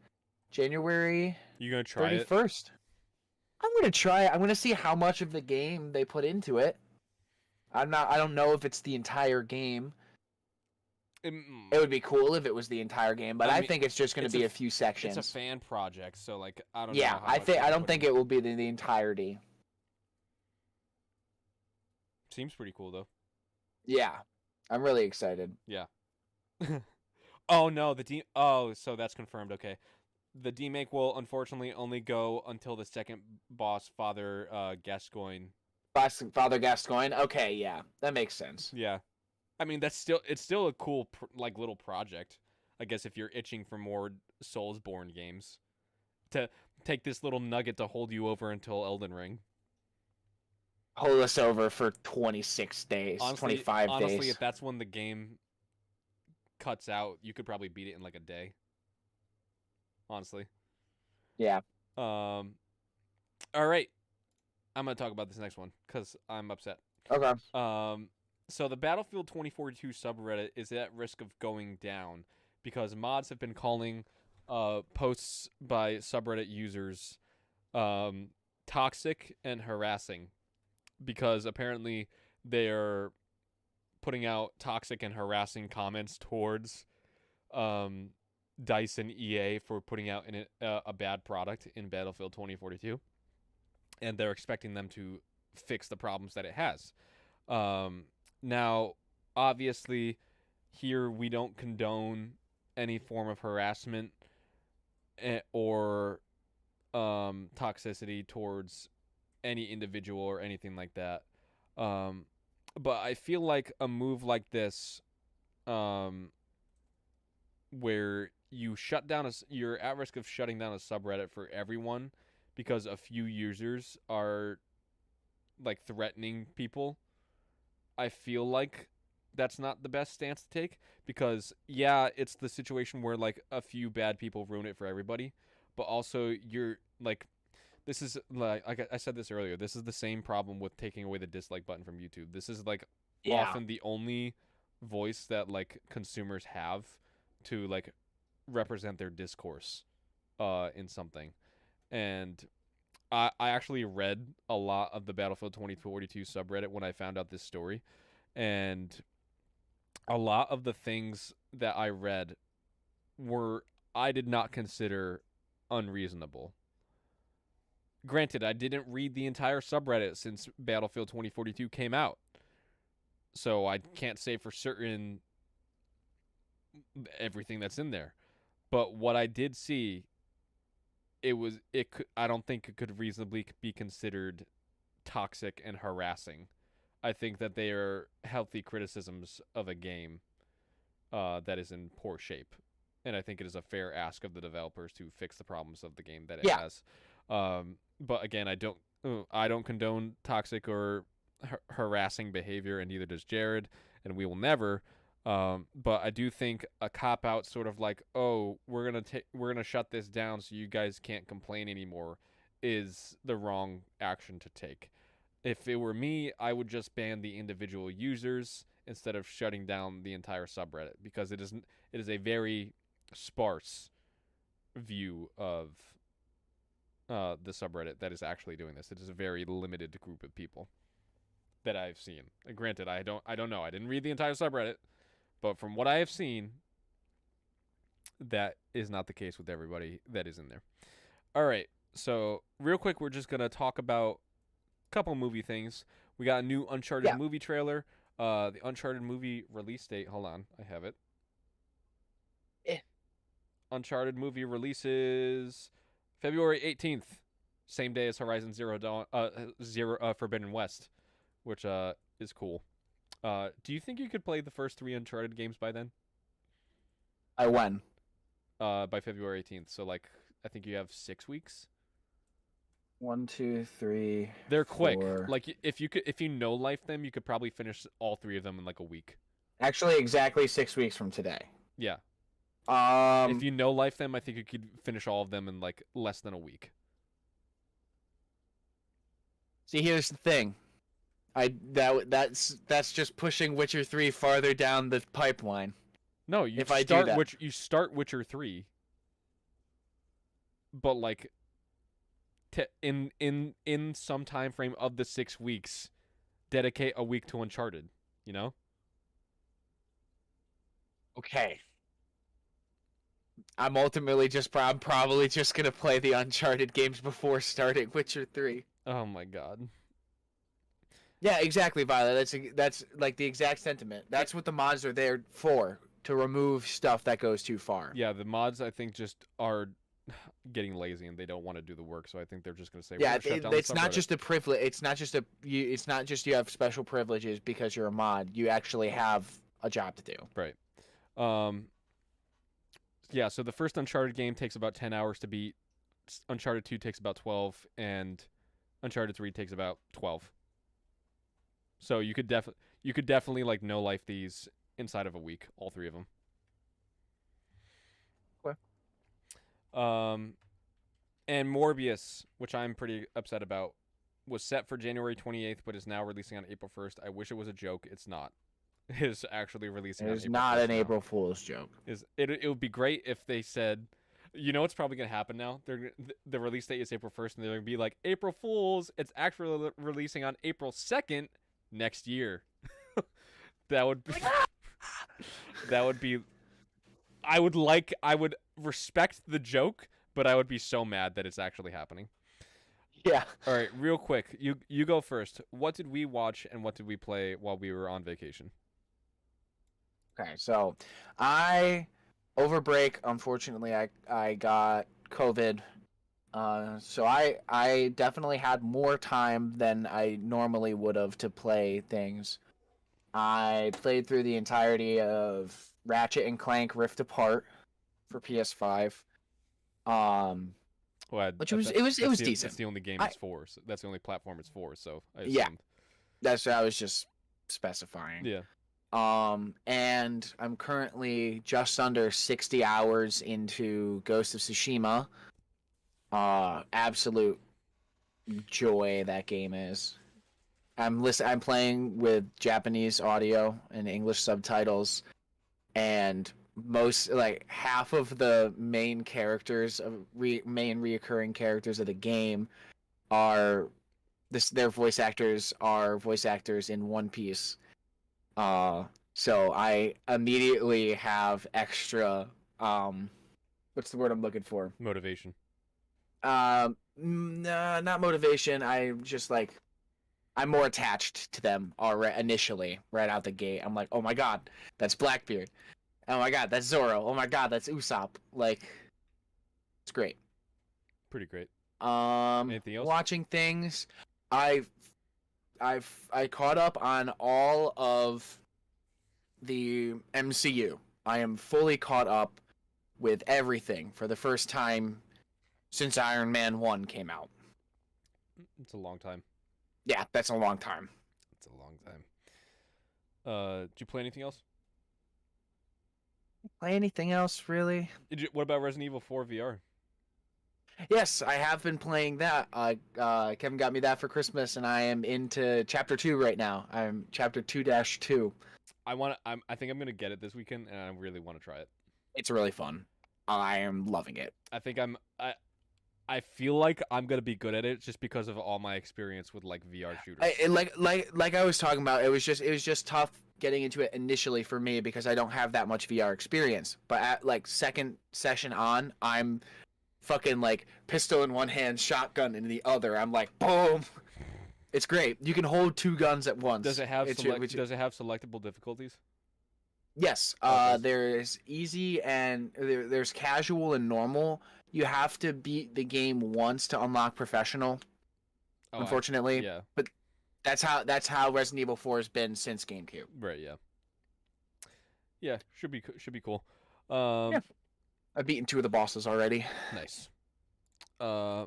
January. You gonna try 31st. I'm gonna try it. I'm gonna see how much of the game they put into it. I don't know if it's the entire game. It would be cool if it was the entire game, but I think it's just going to be a few sections. It's a fan project, so like I don't know. Yeah, I don't think it will be the entirety. Seems pretty cool though. Yeah, I'm really excited. Yeah. Oh no, so that's confirmed. Okay, the demake will unfortunately only go until the second boss, Father Gascoigne. Father Gascoigne. Okay, yeah, that makes sense. Yeah, I mean it's still a cool like little project. I guess if you're itching for more Soulsborne games, to take this little nugget to hold you over until Elden Ring. Hold us over for 26 days, Honestly, 25 honestly, days. if that's when the game cuts out, you could probably beat it in like a day. Honestly. Yeah. All right. I'm gonna talk about this next one because I'm upset. Okay. So the Battlefield 2042 subreddit is at risk of going down because mods have been calling posts by subreddit users toxic and harassing because apparently they're putting out toxic and harassing comments towards DICE and EA for putting out a bad product in Battlefield 2042, and they're expecting them to fix the problems that it has. Now, obviously, here we don't condone any form of harassment or toxicity towards any individual or anything like that. But I feel like a move like this, where you're at risk of shutting down a subreddit for everyone because a few users are like threatening people. I feel like that's not the best stance to take because yeah, it's the situation where like a few bad people ruin it for everybody, but also you're like this is like I said this earlier, this is the same problem with taking away the dislike button from YouTube. This is like often the only voice that like consumers have to like represent their discourse in something. And I actually read a lot of the Battlefield 2042 subreddit when I found out this story, and a lot of the things that I read I did not consider unreasonable. Granted, I didn't read the entire subreddit since Battlefield 2042 came out, so I can't say for certain everything that's in there. But what I did see, I don't think it could reasonably be considered toxic and harassing. I think that they are healthy criticisms of a game that is in poor shape, and I think it is a fair ask of the developers to fix the problems of the game that it has. But again, I don't condone toxic or harassing behavior, and neither does Jared, and we will never. But I do think a cop out sort of like, oh, we're gonna shut this down so you guys can't complain anymore, is the wrong action to take. If it were me, I would just ban the individual users instead of shutting down the entire subreddit, because it is a very sparse view of the subreddit that is actually doing this. It is a very limited group of people that I've seen. And granted, I don't know. I didn't read the entire subreddit, but from what I have seen, that is not the case with everybody that is in there. All right, so real quick, we're just gonna talk about a couple movie things. We got a new Uncharted movie trailer. The Uncharted movie release date. Hold on, I have it. Uncharted movie releases February 18th, same day as Horizon Zero Dawn, Forbidden West, which is cool. Do you think you could play the first 3 Uncharted games by then? When? By February 18th. So like, I think you have 6 weeks. 1, 2, 3. They're 4. quick. Like if you know life them, you could probably finish all 3 of them in like a week. Actually, exactly 6 weeks from today. Yeah. If you know life them, I think you could finish all of them in like less than a week. See, here's the thing. That's just pushing Witcher 3 farther down the pipeline. No, you start Witcher 3, but like in some time frame of the 6 weeks, dedicate a week to Uncharted, you know? Okay. I'm probably just gonna play the Uncharted games before starting Witcher 3. Oh my god. Yeah, exactly, Violet. That's like the exact sentiment. That's what the mods are there for, to remove stuff that goes too far. Yeah, the mods I think just are getting lazy and they don't want to do the work. So I think they're just going to say, we're Yeah, going to shut down the it's not subreddit. just a privilege. It's not just it's not just you have special privileges because you're a mod. You actually have a job to do. Right. Um, yeah, so the first Uncharted game takes about 10 hours to beat. Uncharted 2 takes about 12, and Uncharted 3 takes about 12. So you could definitely like no life these inside of a week, all three of them. Okay. Um, and Morbius, which I'm pretty upset about, was set for January 28th, but is now releasing on April 1st. I wish it was a joke. It's not. It is actually releasing It on is April not 1st an now. April Fool's joke. It would be great if they said, you know what's probably gonna happen now? The release date is April 1st, and they're gonna be like, April Fools. It's actually releasing on April 2nd next year. That would be, that would be. I would respect the joke, but I would be so mad that it's actually happening. Yeah. All right, real quick, you go first. What did we watch and what did we play while we were on vacation? Okay, so I over break, unfortunately, I got COVID. So I definitely had more time than I normally would have to play things. I played through the entirety of Ratchet and Clank Rift Apart for PS5. Um, Well, which it was that's decent. the only game I it's for. So that's the only platform it's for. So I Yeah, assumed. that's what I was just specifying. Yeah. And I'm currently just under 60 hours into Ghost of Tsushima. Absolute joy that game is. I'm playing with Japanese audio and English subtitles, and most like half of the main characters of main reoccurring characters of the game are their voice actors are voice actors in One Piece. Uh, so I immediately have extra what's the word I'm looking for? Motivation. Nah, not motivation. I just like I'm more attached to them already initially, right out the gate. I'm like, oh my god, that's Blackbeard. Oh my god, that's Zoro. Oh my god, that's Usopp. Like, it's great. Pretty great. Anything else? Watching things. I've I caught up on all of the MCU. I am fully caught up with everything for the first time since Iron Man 1 came out. It's a long time. Yeah, that's a long time. It's a long time. Did you play anything else? Play anything else, really? What about Resident Evil 4 VR? Yes, I have been playing that. Kevin got me that for Christmas, and I am into Chapter 2 right now. I'm Chapter 2-2. I think I'm gonna get it this weekend, and I really want to try it. It's really fun. I am loving it. I think I feel like I'm gonna be good at it just because of all my experience with like VR shooters. Like I was talking about, it was just tough getting into it initially for me because I don't have that much VR experience. But at like second session on, I'm fucking like pistol in one hand, shotgun in the other. I'm like, boom. It's great. You can hold two guns at once. Does it have does it have selectable difficulties? Yes. Okay. There's easy and there's casual and normal. You have to beat the game once to unlock professional. Oh, Unfortunately, yeah. but that's how Resident Evil 4 has been since GameCube. Right. Yeah. Yeah. Should be cool. Yeah. I've beaten 2 of the bosses already. Nice. Uh.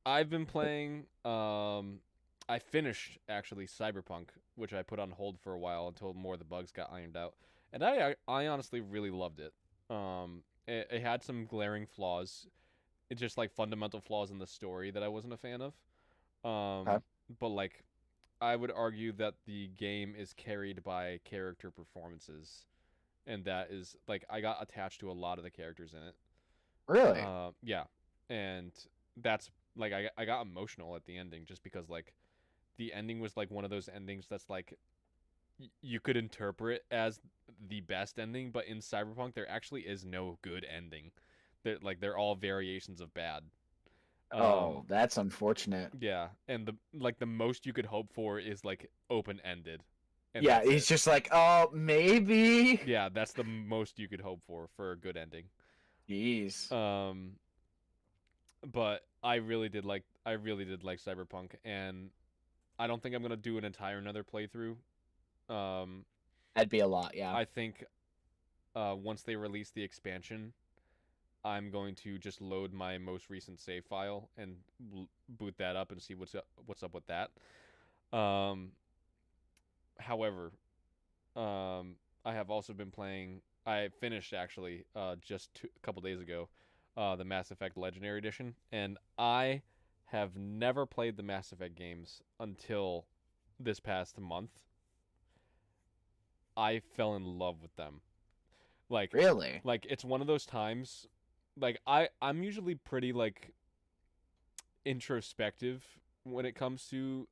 I've been playing. I finished actually Cyberpunk, which I put on hold for a while until more of the bugs got ironed out, and I honestly really loved it. It had some glaring flaws. It's just like fundamental flaws in the story that I wasn't a fan of. Okay. But like, I would argue that the game is carried by character performances, and that is like I got attached to a lot of the characters in it. Really? Yeah, and that's like I got emotional at the ending just because like the ending was like one of those endings that's like you could interpret as the best ending, but in Cyberpunk there actually is no good ending. They're all variations of bad. Oh, that's unfortunate. Yeah, and the most you could hope for is like open ended. and Yeah, that's he's it. just like, oh, maybe. Yeah, that's the most you could hope for a good ending. Jeez. Um, but I really did like Cyberpunk, and I don't think I'm gonna do an entire another playthrough. Um, That'd be a lot, yeah. I think once they release the expansion, I'm going to just load my most recent save file and boot that up and see what's up with that. Um, however, I have also been playing. I finished actually just a couple days ago, the Mass Effect Legendary Edition, and I have never played the Mass Effect games until this past month. I fell in love with them. Like, Really? it's one of those times. Like I'm usually pretty like introspective when it comes to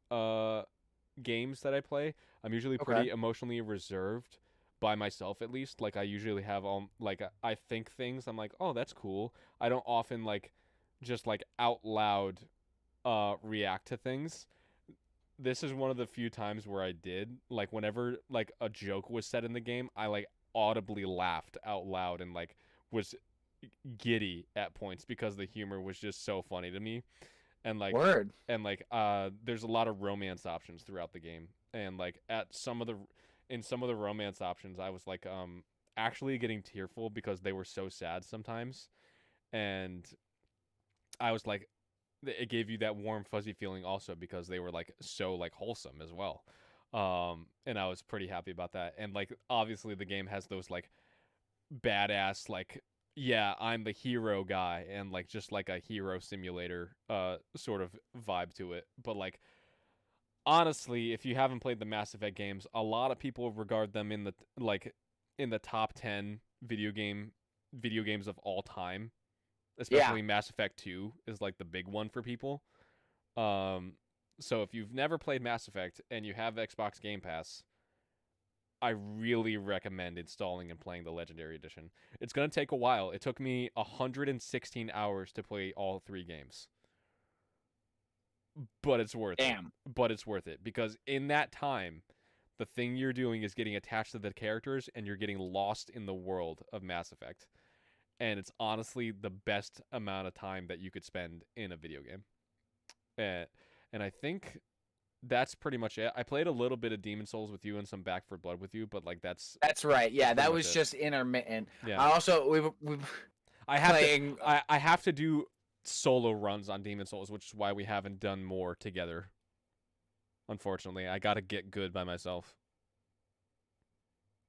games that I play. I'm usually Okay. pretty emotionally reserved by myself at least. Like I usually have like I think things. I'm like, "Oh, that's cool." I don't often like just like out loud react to things. This is one of the few times where I did. Like whenever like a joke was said in the game, I like audibly laughed out loud and like was giddy at points because the humor was just so funny to me. And Word. there's a lot of romance options throughout the game, and like at some of the in some of the romance options I was like actually getting tearful because they were so sad sometimes. And I was like, it gave you that warm fuzzy feeling also because they were like so like wholesome as well. And I was pretty happy about that. And like obviously the game has those like badass like, yeah, I'm the hero guy, and like just like a hero simulator sort of vibe to it. But like honestly, if you haven't played the Mass Effect games, a lot of people regard them in the like in the top 10 video games of all time. Yeah. Especially Mass Effect 2 is like the big one for people. Um so if you've never played Mass Effect and you have Xbox Game Pass, I really recommend installing and playing the Legendary Edition. It's going to take a while. It took me 116 hours to play all three games, but it's worth it. Damn. But it's worth it because in that time, the thing you're doing is getting attached to the characters and you're getting lost in the world of Mass Effect. And it's honestly the best amount of time that you could spend in a video game. And I think that's pretty much it. I played a little bit of Demon Souls with you and some Back for Blood with you, but like That's right. that's Yeah, pretty that much was it. just intermittent. Yeah. I also we I have to playing. I have to do solo runs on Demon Souls, which is why we haven't done more together. Unfortunately, I got to get good by myself.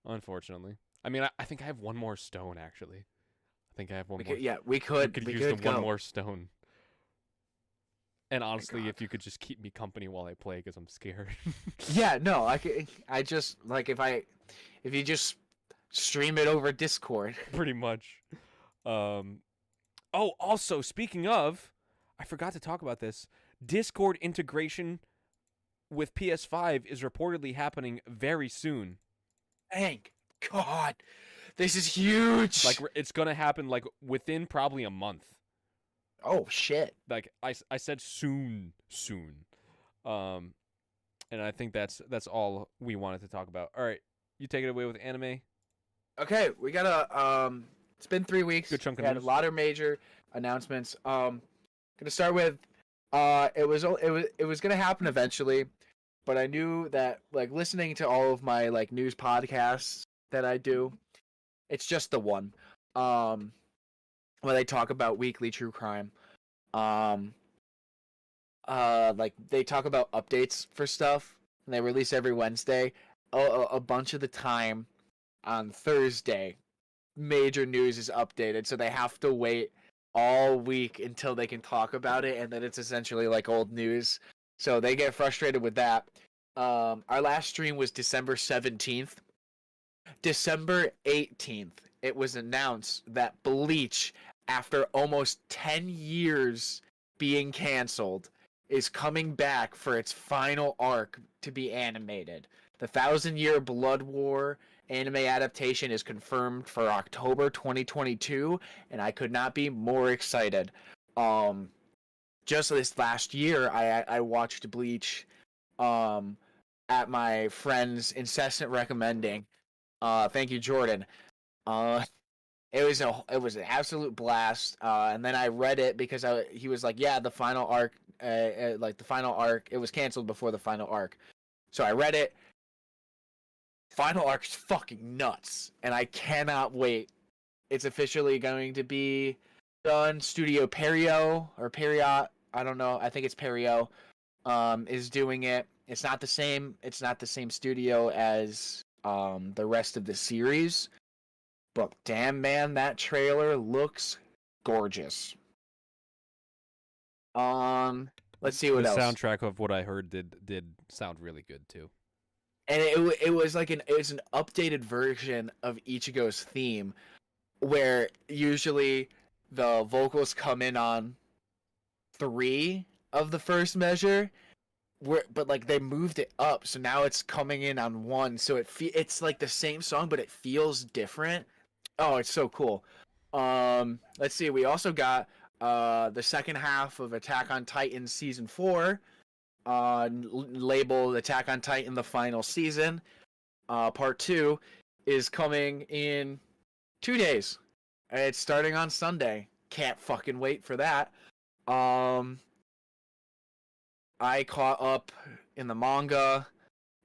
Unfortunately. I mean, I think I have one more stone actually. I think I have one We more. could, yeah, we We could could we use the could one go. more stone. And My honestly, God. if you could just keep me company while I play cuz I'm scared. Yeah, no, I just like if you just stream it over Discord. Pretty much. Um Oh, also speaking of, I forgot to talk about this. Discord integration with PS5 is reportedly happening very soon. Thank God, this is huge. Like it's gonna happen like within probably a month. Oh shit. Like I said soon. Um, and I think that's all we wanted to talk about. All right, you take it away with anime. Okay, we got a It's been 3 weeks. Good chunk of We had a news. lot of major announcements. Gonna start with it was gonna happen eventually, but I knew that like listening to all of my like news podcasts that I do, it's just the one. Where they talk about weekly true crime. Um, like they talk about updates for stuff, and they release every Wednesday. A bunch of the time on Thursday, major news is updated, so they have to wait all week until they can talk about it, and then it's essentially like old news. So they get frustrated with that. Our last stream was December 17th. December 18th, it was announced that Bleach, after almost 10 years being canceled, is coming back for its final arc to be animated. The Thousand Year Blood War anime adaptation is confirmed for October 2022, and I could not be more excited. Just this last year, I watched Bleach. at my friend's incessant recommending. Thank you, Jordan. It was an absolute blast. And then I read it because he was like, yeah, the final arc, like the final arc, it was canceled before the final arc. So I read it. Final arc's fucking nuts, and I cannot wait. It's officially going to be done. Studio Perio or Periot, I don't know. I think it's Perio, is doing it. It's not the same. It's not the same studio as the rest of the series. But damn, man, that trailer looks gorgeous. Let's see what else. The soundtrack of what I heard did sound really good too. And it was like an updated version of Ichigo's theme, where usually the vocals come in on 3 of the first measure, but like they moved it up, so now it's coming in on 1. So it's like the same song, but it feels different. Oh, it's so cool. Let's see. We also got the second half of Attack on Titan season 4. Labeled Attack on Titan the final season. Part 2 is coming in 2 days. It's starting on Sunday. Can't fucking wait for that. I caught up in the manga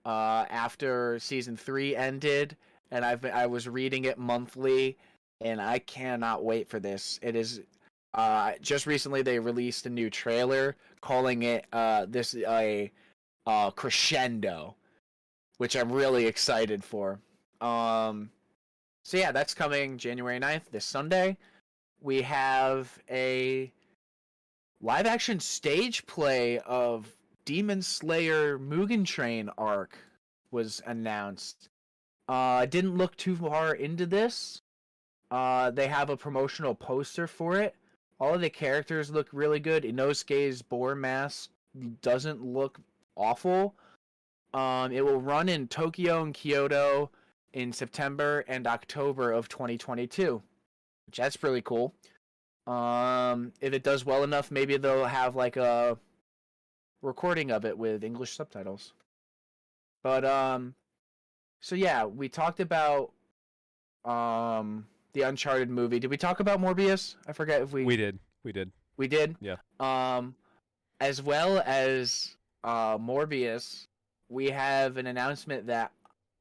after season 3 ended, and I was reading it monthly, and I cannot wait for this. It is just recently they released a new trailer calling it this a crescendo, which I'm really excited for. So yeah, that's coming January 9th, this Sunday. We have a live action stage play of Demon Slayer Mugen Train arc was announced. I didn't look too far into this. They have a promotional poster for it. All of the characters look really good. Inosuke's boar mask doesn't look awful. It will run in Tokyo and Kyoto in September and October of 2022, which that's really cool. If it does well enough, maybe they'll have like a recording of it with English subtitles. But so yeah, we talked about the Uncharted movie. Did we talk about Morbius? I forget if We did. We did? Yeah. As well as Morbius, we have an announcement that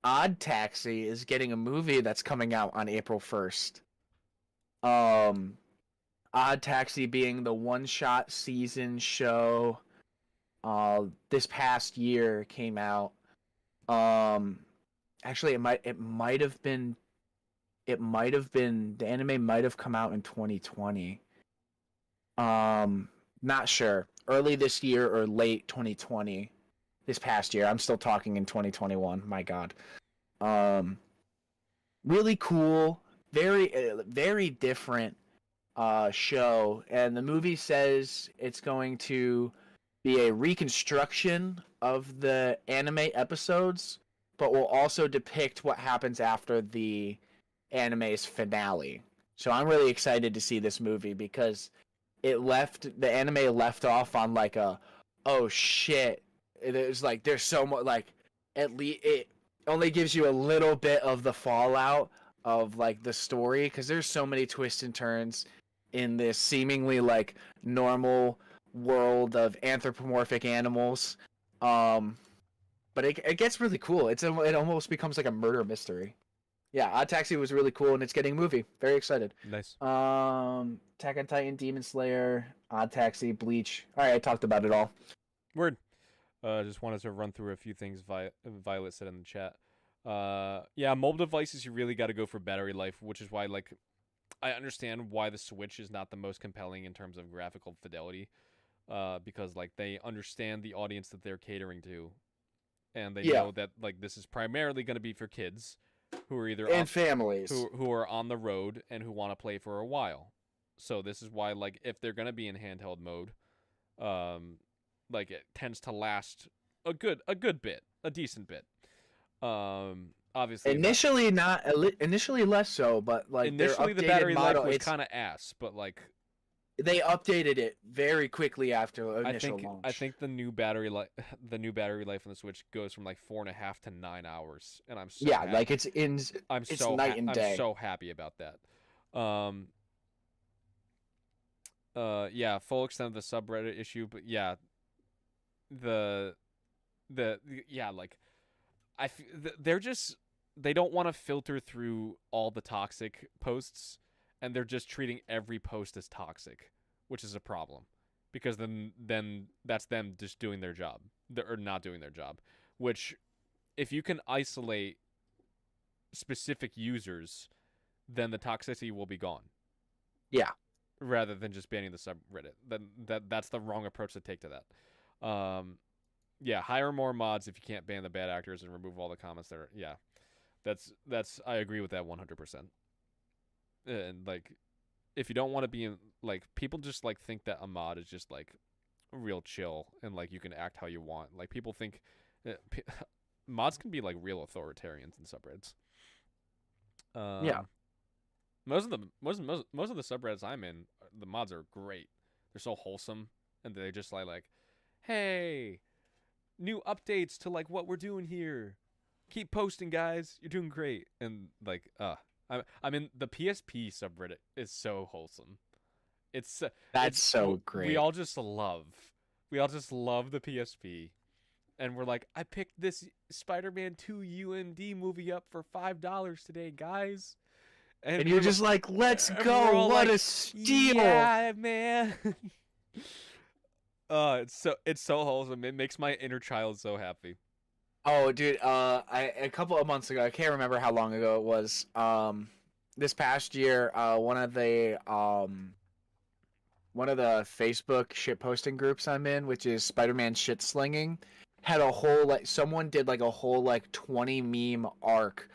Odd Taxi is getting a movie that's coming out on April 1st. Odd Taxi being the one-shot season show this past year came out. Actually, it might have been the anime might have come out in 2020. Not sure. Early this year or late 2020. This past year. I'm still talking in 2021. My God. Really cool. Very different show. And the movie says it's going to be a reconstruction of the anime episodes, but will also depict what happens after the anime's finale. So I'm really excited to see this movie because the anime left off on like oh shit. It was like there's so much, like at least it only gives you a little bit of the fallout of like the story, because there's so many twists and turns in this seemingly like normal world of anthropomorphic animals. But it gets really cool. It almost becomes like a murder mystery. Yeah, Odd Taxi was really cool, and it's getting a movie. Very excited. Nice. Attack on Titan, Demon Slayer, Odd Taxi, Bleach. All right, I talked about it all. Word. Just wanted to run through a few things Violet said in the chat. Yeah, mobile devices, you really got to go for battery life, which is why, like, I understand why the Switch is not the most compelling in terms of graphical fidelity, because, like, they understand the audience that they're catering to, and they know that, like, this is primarily going to be for kids who are either families who are on the road and who want to play for a while. So this is why, like, if they're going to be in handheld mode, like, it tends to last a good bit, a decent bit. Obviously initially less so, but like initially the battery life was kind of ass, but like They updated it very quickly after I initial think launch. I think the new battery life the new battery life on the Switch goes from like 4.5 to 9 hours, and I'm so Yeah, happy. like it's night and I'm day. so happy about that. Yeah, full extent of the subreddit issue, but yeah, the yeah, like they're just they don't want to filter through all the toxic posts, and they're just treating every post as toxic, which is a problem, because then that's them just doing their job, or not doing their job. Which, if you can isolate specific users, then the toxicity will be gone, Yeah. rather than just banning the subreddit. Then that's the wrong approach to take to that. Yeah, hire more mods if you can't ban the bad actors and remove all the comments that are. Yeah, that's I agree with that 100%. And like, if you don't want to be in, like, people just like think that a mod is just like real chill and like you can act how you want. Like, people think uh, mods can be like real authoritarians in subreddits. Yeah. Most of the most of the subreddits I'm in, the mods are great. They're so wholesome, and they just like, hey, new updates to like what we're doing here. Keep posting, guys. You're doing great. And like, I mean, the PSP subreddit is so wholesome. That's so we great. all just love, the PSP, and we're like, I picked this Spider-Man 2 UMD movie up for $5 today, guys. And you're just like, let's and we're go! all What like, a steal! yeah, man. It's so wholesome. It makes my inner child so happy. Oh, dude, a couple of months ago, I can't remember how long ago it was. This past year, one of the Facebook shit posting groups I'm in, which is Spider-Man shit slinging, had a whole someone did like a whole 20 meme arc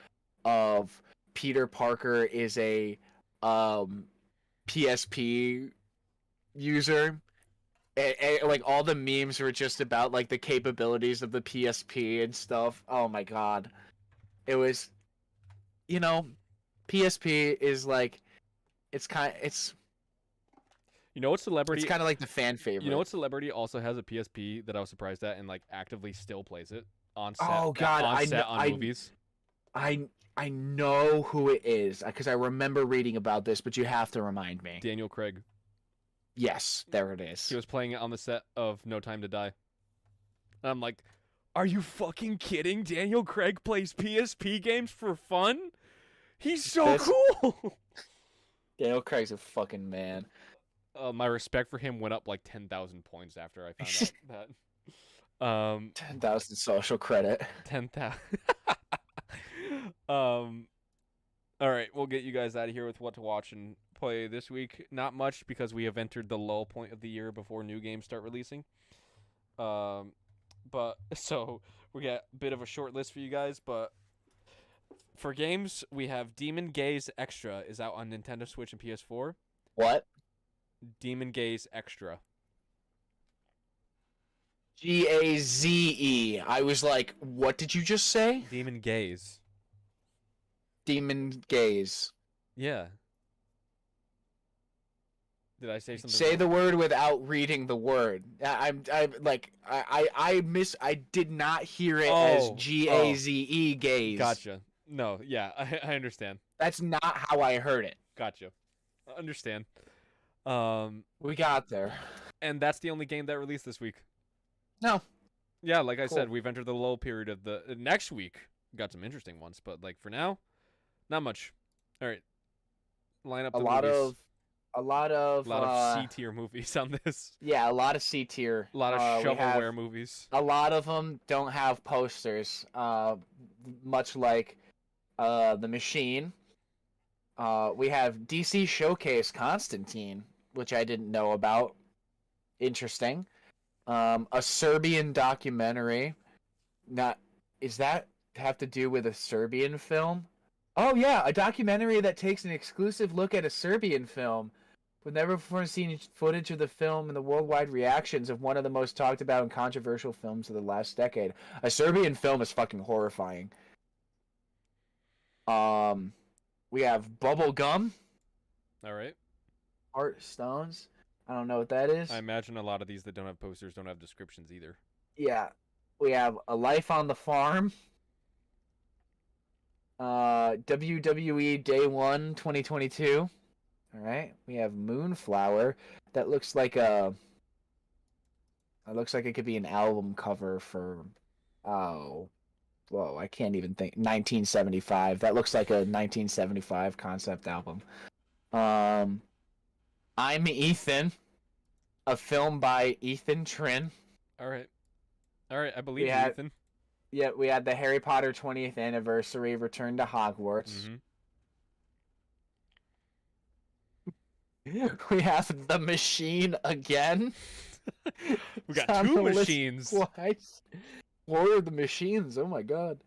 of Peter Parker is a PSP user. And like all the memes were just about like the capabilities of the PSP and stuff. Oh my god. It was, you know, PSP is like it's You know what celebrity? kind of like the fan You know favorite. what celebrity also has a PSP that I was surprised at and like actively still plays it Oh god, on set on movies? I I know who it is because I remember reading about this, but you have to remind me. Daniel Craig. Yes, there it is. He was playing it on the set of No Time to Die. And I'm like, are you fucking kidding? Daniel Craig plays PSP games for fun? He's so cool. Daniel Craig's a fucking man. My respect for him went up like 10,000 points after I found out that. 10,000 social credit. 10,000. All right, we'll get you guys out of here with what to watch and play this week. Not much, because we have entered the lull point of the year before new games start releasing. But so we got a bit of a short list for you guys, but for games, we have Demon Gaze Extra is out on Nintendo Switch and PS4. What? Demon Gaze Extra. Gaze. I was like, what did you just say? Demon Gaze. Demon gaze. Yeah. Did I say something? Say wrong? the word without reading the word. I did not hear it as Gaze gaze. Gotcha. No, yeah, I understand. That's not how I heard it. Gotcha. I understand. We got there. And that's the only game that released this week. No. Yeah, like I Cool. said, we've entered the lull period of the next week. Got some interesting ones, but like for now, not much. All right. Line up the movies. A lot of C tier movies on this. Yeah, a lot of C tier. A lot of shovelware movies. A lot of them don't have posters. Much like The Machine. We have DC Showcase Constantine, which I didn't know about. Interesting. A Serbian documentary. Is that have to do with a Serbian film? Oh yeah, a documentary that takes an exclusive look at a Serbian film with never before seen footage of the film and the worldwide reactions of one of the most talked about and controversial films of the last decade. A Serbian film is fucking horrifying. We have Bubble Gum. All right. Heart Stones. I don't know what that is. I imagine a lot of these that don't have posters don't have descriptions either. Yeah. We have A Life on the Farm. WWE Day 1 2022. All right. We have Moonflower. That looks like it could be an album cover for oh, whoa, I can't even think. 1975. That looks like a 1975 concept album. I'm Ethan, a film by Ethan Trin. All right. I believe We you, had Ethan. Yeah, we had the Harry Potter 20th anniversary Return to Hogwarts. We have The Machine again. We got two machines. Twice. War of the Machines. Oh my god.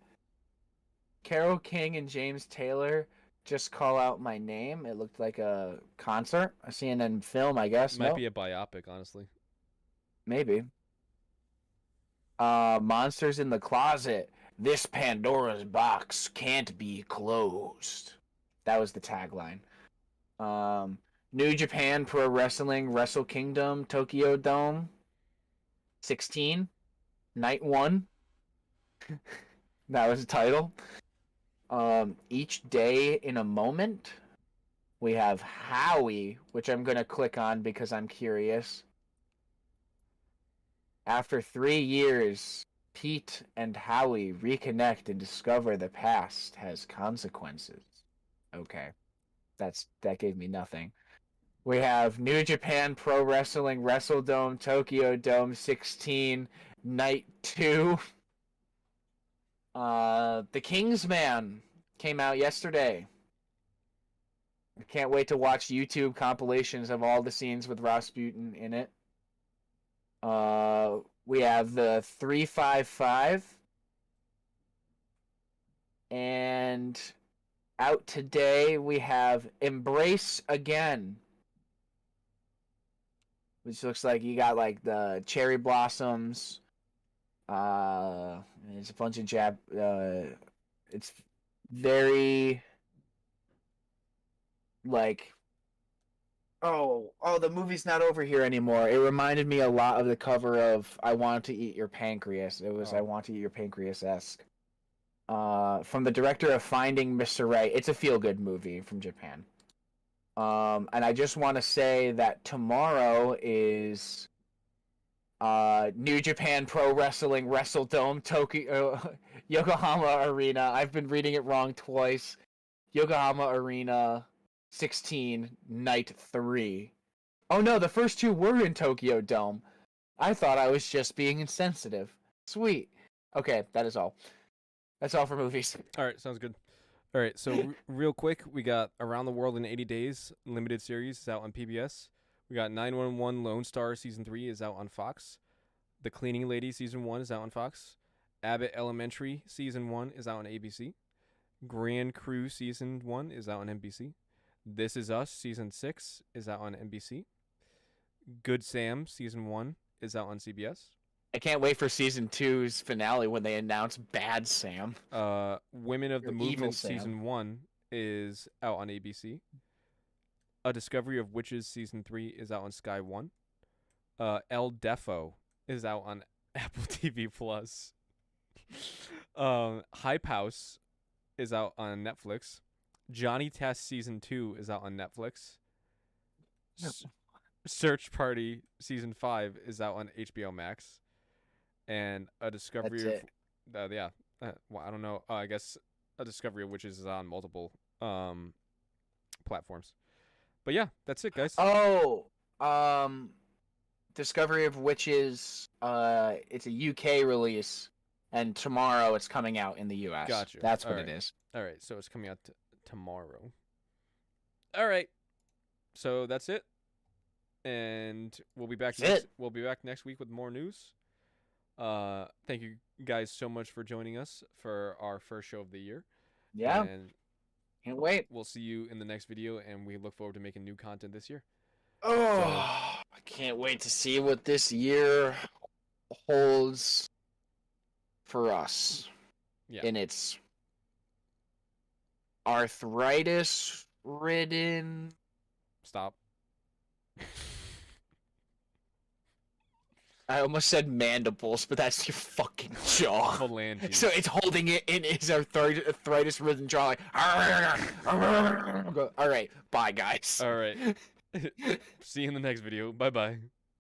Carole King and James Taylor, Just Call Out My Name. It looked like a concert. I seen it in film, I guess. Might be a biopic, honestly. Maybe. Monsters in the Closet. This Pandora's box can't be closed. That was the tagline. New Japan Pro Wrestling Wrestle Kingdom Tokyo Dome 16 Night 1. That was the title. Each Day in a Moment. We have Howie, which I'm going to click on because I'm curious. After 3 years, Pete and Howie reconnect and discover the past has consequences. Okay. That gave me nothing. We have New Japan Pro Wrestling WrestleDome Tokyo Dome 16 Night 2. The Kingsman came out yesterday. I can't wait to watch YouTube compilations of all the scenes with Rasputin in it. We have the 355. And out today we have Embrace Again, which looks like you got like the cherry blossoms. It's a bunch of it's very like the movie's not over here anymore. It reminded me a lot of the cover of I Want to Eat Your Pancreas. It was I Want to Eat Your Pancreas-esque. From the director of Finding Mr. Right. It's a feel-good movie from Japan. And I just want to say that tomorrow is New Japan Pro Wrestling WrestleDome Tokyo Yokohama Arena. I've been reading it wrong twice. Yokohama Arena 16 Night 3. Oh no, the first two were in Tokyo Dome. I thought I was just being insensitive. Sweet. Okay, that is all. That's all for movies. All right, sounds good. All right, so real quick, we got Around the World in 80 Days limited series is out on PBS. We got 911 Lone Star season 3 is out on Fox. The Cleaning Lady season 1 is out on Fox. Abbott Elementary season 1 is out on ABC. Grand Crew season 1 is out on NBC. This Is Us season 6 is out on NBC. Good Sam season 1 is out on CBS. I can't wait for season 2's finale when they announce Bad Sam. Women of the Movement Sam. season 1 is out on ABC. A Discovery of Witches season 3 is out on Sky 1. El Defo is out on Apple TV Plus. Hype House is out on Netflix. Johnny Test season 2 is out on Netflix. Search Party season 5 is out on HBO Max. And A Discovery of well, I don't know. I guess A Discovery of Witches is on multiple platforms. But yeah, that's it, guys. Discovery of Witches, it's a UK release, and tomorrow it's coming out in the US. Gotcha. That's what it is. All right, so it's coming out tomorrow. All right, so that's it, and we'll be back. We'll be back next week with more news. Thank you guys so much for joining us for our first show of the year. Yeah. And can't wait. We'll see you in the next video, and we look forward to making new content this year. I can't wait to see what this year holds for us. Yeah. In its arthritis-ridden... Stop. I almost said mandibles, but that's your fucking jaw. Phalanges. So it's holding it in his arthritis ridden jaw like. All right, bye guys. All right. See you in the next video. Bye bye.